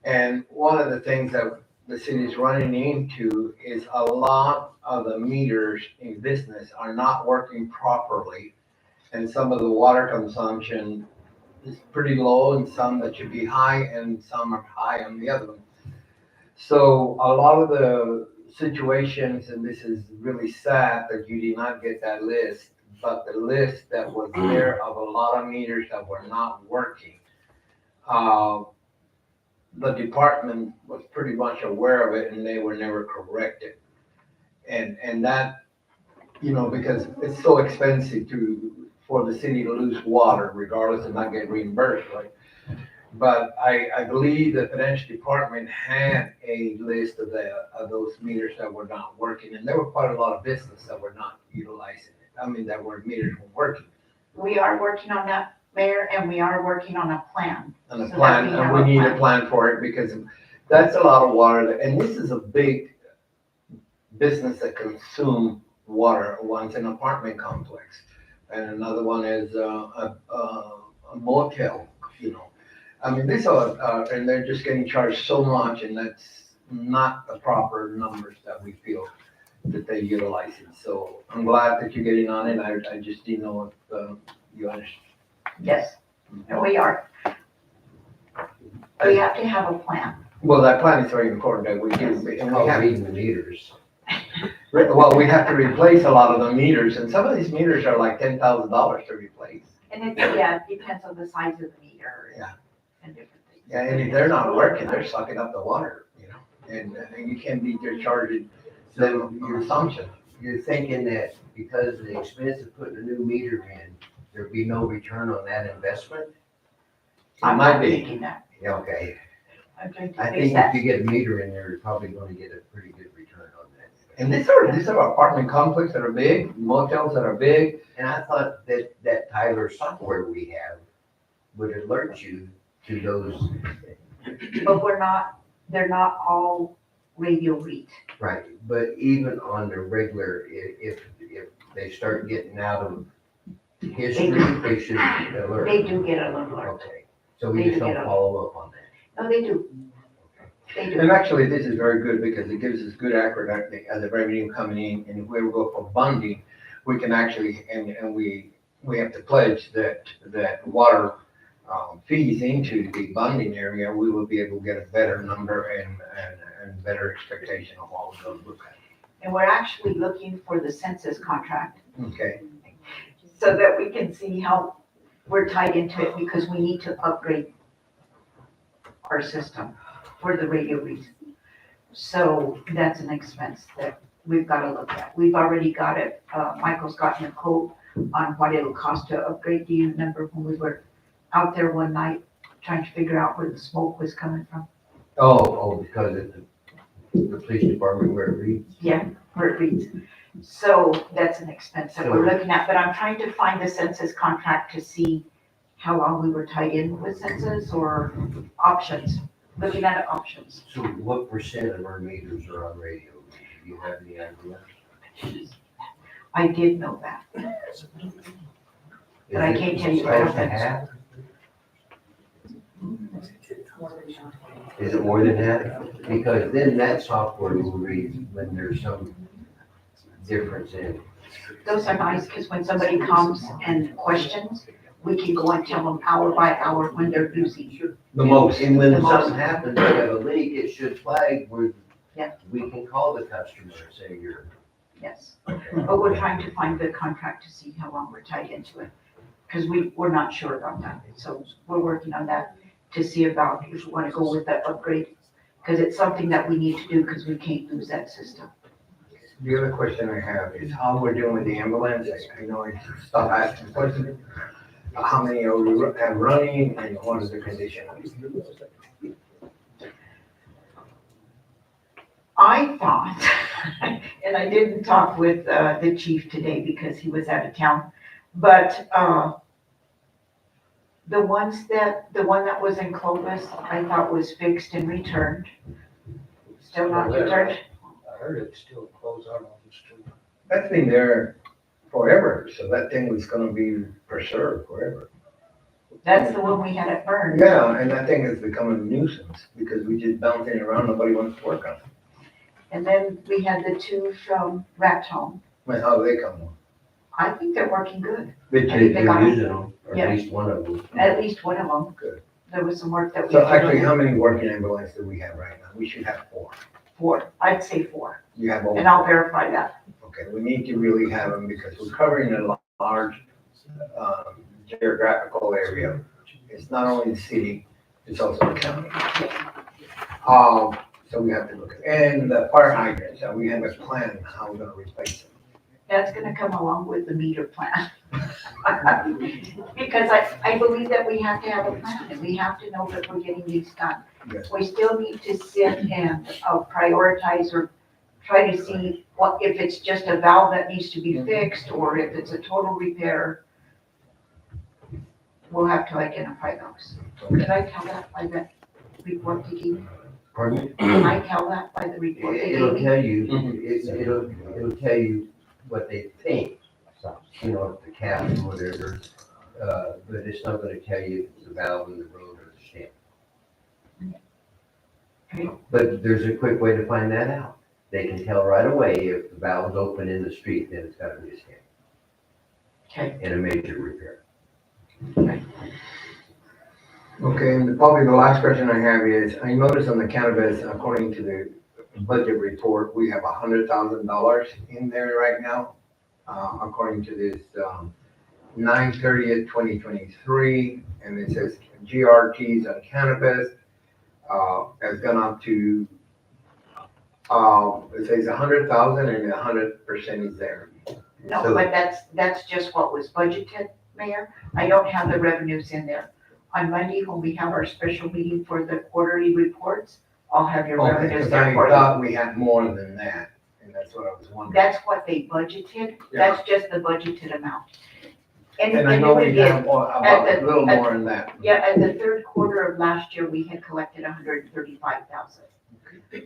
And one of the things that the city is running into is a lot of the meters in business are not working properly. and some of the water consumption is pretty low, and some that should be high, and some are high on the other one. So a lot of the situations, and this is really sad that you did not get that list, but the list that was there of a lot of meters that were not working, the department was pretty much aware of it, and they were never corrected. And that, because it's so expensive for the city to lose water regardless of not getting reimbursed, right? But I believe the financial department had a list of those meters that were not working, and there were quite a lot of business that were not utilizing it. I mean, that were meters weren't working. We are working on that, Mayor, and we are working on a plan. And a So that plan, we and have we a need a plan. plan for it, because that's a lot of water, and this is a big business that consume water. One's an apartment complex, and another one is a motel, I mean, these are, and they're just getting charged so much, and that's not the proper numbers that we feel that they utilize it. So I'm glad that you're getting on it. I just didn't know if you understand. Yes, and we are. We have to have a plan. Well, that plan is very important that we do, and we have, reading the meters. well, we have to replace a lot of the meters, and some of these meters are like $10,000 to replace. And it depends on the size of the meter. Yeah. And different things. Yeah, and if they're not working, they're sucking up the water, and you can't be just charging them an assumption. You're thinking that because of the expense of putting a new meter in, there'd be no return on that investment? I'm might not be. thinking that. Yeah, okay. I'm trying to I fix think if that. you get a meter in there, you're probably gonna get a pretty good return on that. And these are apartment complexes that are big, motels that are big. And I thought that Tyler software we have would alert you to those, But they're not all radio read. right, but even on the regular, if they start getting out of history, they should alert. They do get an alert. Okay, so we They just do get don't a- follow up on that. No, they do. They do. And actually, this is very good because it gives us good accurate as the revenue coming in. And if we ever go for bonding, we can actually, and we have to pledge that water fees into the bonding area, we will be able to get a better number and better expectation of what we're going to look at. And we're actually looking for the census contract Okay, so that we can see how we're tied into it, because we need to upgrade our system for the radio reads. So that's an expense that we've got to look at. We've already got it, Michael's gotten a quote on what it'll cost to upgrade. Do you remember when we were out there one night trying to figure out where the smoke was coming from? Because of the police department where it reads. Yeah, where it reads. So that's an expense that we're looking at, but I'm trying to find the census contract to see how long we were tied in with census or options, looking at options. So what percent of our meters are on radio? Do you have any idea? I did know that. But I can't tell you what Close to half? Is it more than that? Because then that software will read when there's some difference in. Those are nice, because when somebody comes and questions, we can go and tell them hour by hour when they're losing. the most. And when The most. something happens, like a leak, it should flag where Yeah. we can call the customer and say you're. Yes, but we're trying to find the contract to see how long we're tied into it, because we're not sure about that. So we're working on that to see about if we want to go with that upgrade, because it's something that we need to do, because we can't lose that system. The other question I have is how we're doing with the ambulance. I know I stop asking questions. How many are we have running, and what is the condition? I thought, and I didn't talk with the chief today because he was out of town, but the one that was in Clovis, I thought was fixed and returned. Still not returned? I heard it's still closed out on the street. That's been there forever, so that thing was gonna be preserved forever. That's the one we had at Burn. Yeah, and that thing has become a nuisance because we just bouncing around, nobody wants to work on it. And then we had the two from Raton. Well, how do they come on? I think they're working good, Which I think is, they got using them, or Yeah. at least one of them. at least one of them. Good. There was some work that we. so did actually, on how many working ambulances do we have right now? We should have 4. 4, I'd say 4, You have over. and I'll verify that. Okay, we need to really have them because we're covering a large geographical area. It's not only the city, it's also the county. So we have to look at, and the fire hydrants, we have a plan how we're gonna replace them. That's gonna come along with the meter plan. Because I believe that we have to have a plan, and we have to know that we're getting these done. Yes. We still need to sit and prioritize or try to see what, if it's just a valve that needs to be fixed, or if it's a total repair. We'll have to identify those. Did I tell that by the report they gave me? Pardon me? Can I tell that by the report they It'll gave me? tell you, it'll tell you what they think, so, the cap and whatever, but it's not gonna tell you if it's the valve in the road or the stamp. Okay. But there's a quick way to find that out. They can tell right away if the valve's open in the street, then it's gotta be a stamp. Okay. And a major repair. Okay, and probably the last question I have is, I noticed on the cannabis, according to the budget report, we have $100,000 in there right now. According to this, 9/30/2023, and it says GRTs on cannabis, has gone up to, it says 100,000 and 100% is there. No, So- but that's just what was budgeted, Mayor. I don't have the revenues in there. On Monday, when we have our special meeting for the quarterly reports, I'll have your Okay, revenues because there I for you. thought we had more than that, and that's what I was wondering. That's what they budgeted. Yeah. That's just the budgeted amount. And I And know you we would have get, about at a little the- more than that. yeah, at the third quarter of last year, we had collected 135,000.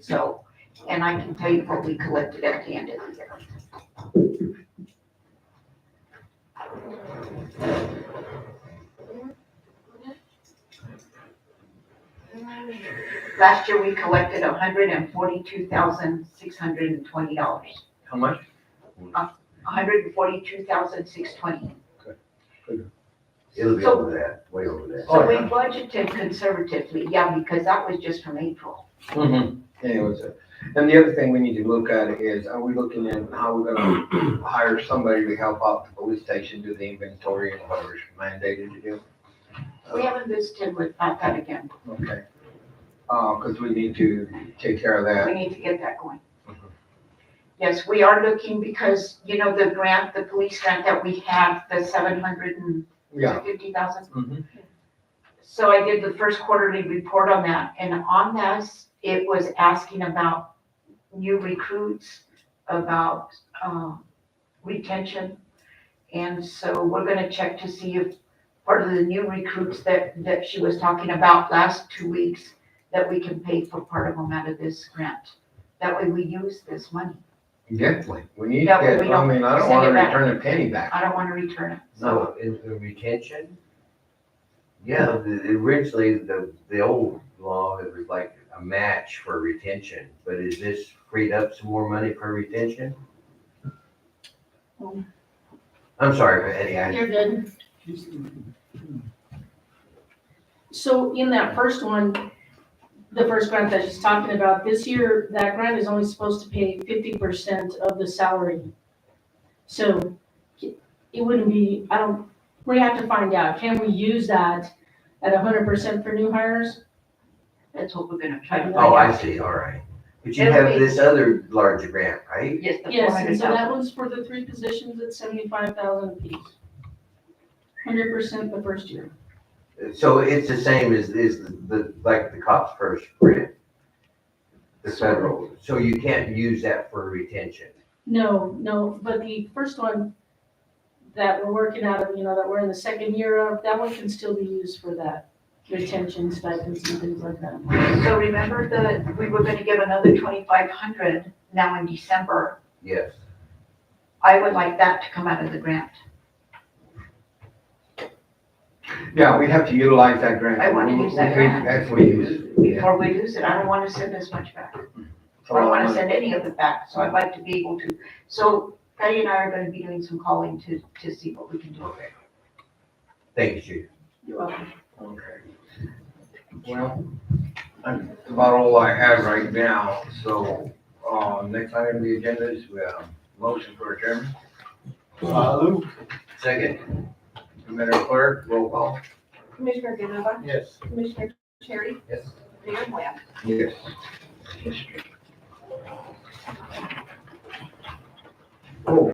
So, and I can tell you what we collected at the end of the year. Last year, we collected $142,620. How much? $142,620. It'll be So- over that, way over that. So we budgeted conservatively, yeah, because that was just from April. Mm-hmm. Anyways, and the other thing we need to look at is, are we looking at how we're gonna hire somebody to help out the police station, do the inventory and whatever's mandated to do? We haven't visited with, about that again. Okay. Cause we need to take care of We that. need to get that going. Mhm. Yes, we are looking because, the grant, the police grant that we have, the 750,000. Mhm. So I did the first quarterly report on that, and on that, it was asking about new recruits, about retention. And so we're gonna check to see if part of the new recruits that she was talking about last 2 weeks, that we can pay for part of them out of this grant. That way we use this money. Definitely. We need to That way get, we I don't mean, I don't send wanna it back. return a penny back. I don't wanna return it. No, in the retention? Yeah, originally, the old law, it was like a match for retention, but is this freed up some more money for retention? I'm sorry, Eddie, You're good. So in that first one, the first grant that she's talking about, this year, that grant is only supposed to pay 50% of the salary. So it wouldn't be, we have to find out, can we use that at 100% for new hires? That's what we're gonna try to find Oh, I out. see, all right. But you have this other larger grant, right? Yes, the Yes, and so that 400,000. one's for the 3 positions at 75,000 apiece. 100% the first year. So it's the same as like the cops first grant? The federal, so you can't use that for retention? No, but the first one that we're working out of, that we're in the second year of, that one can still be used for that retention stipends and things like that. So remember we were gonna give another 2,500 now in December. Yes. I would like that to come out of the grant. Yeah, we have to utilize that grant. I wanna use that grant. That's what we use. Before we lose it, I don't wanna send as much back. I don't wanna send any of it back, so I'd like to be able to. So Patty and I are gonna be doing some calling to see what we can do. Thank you, Chief. You're welcome. Okay. Well, that's about all I have right now, so, next item on the agenda is, motion for adjournment. Second? Madam Clerk, roll call. Commissioner Ganova? Yes. Commissioner Cherry? Yes. Mayor Moya? Yes. Oh,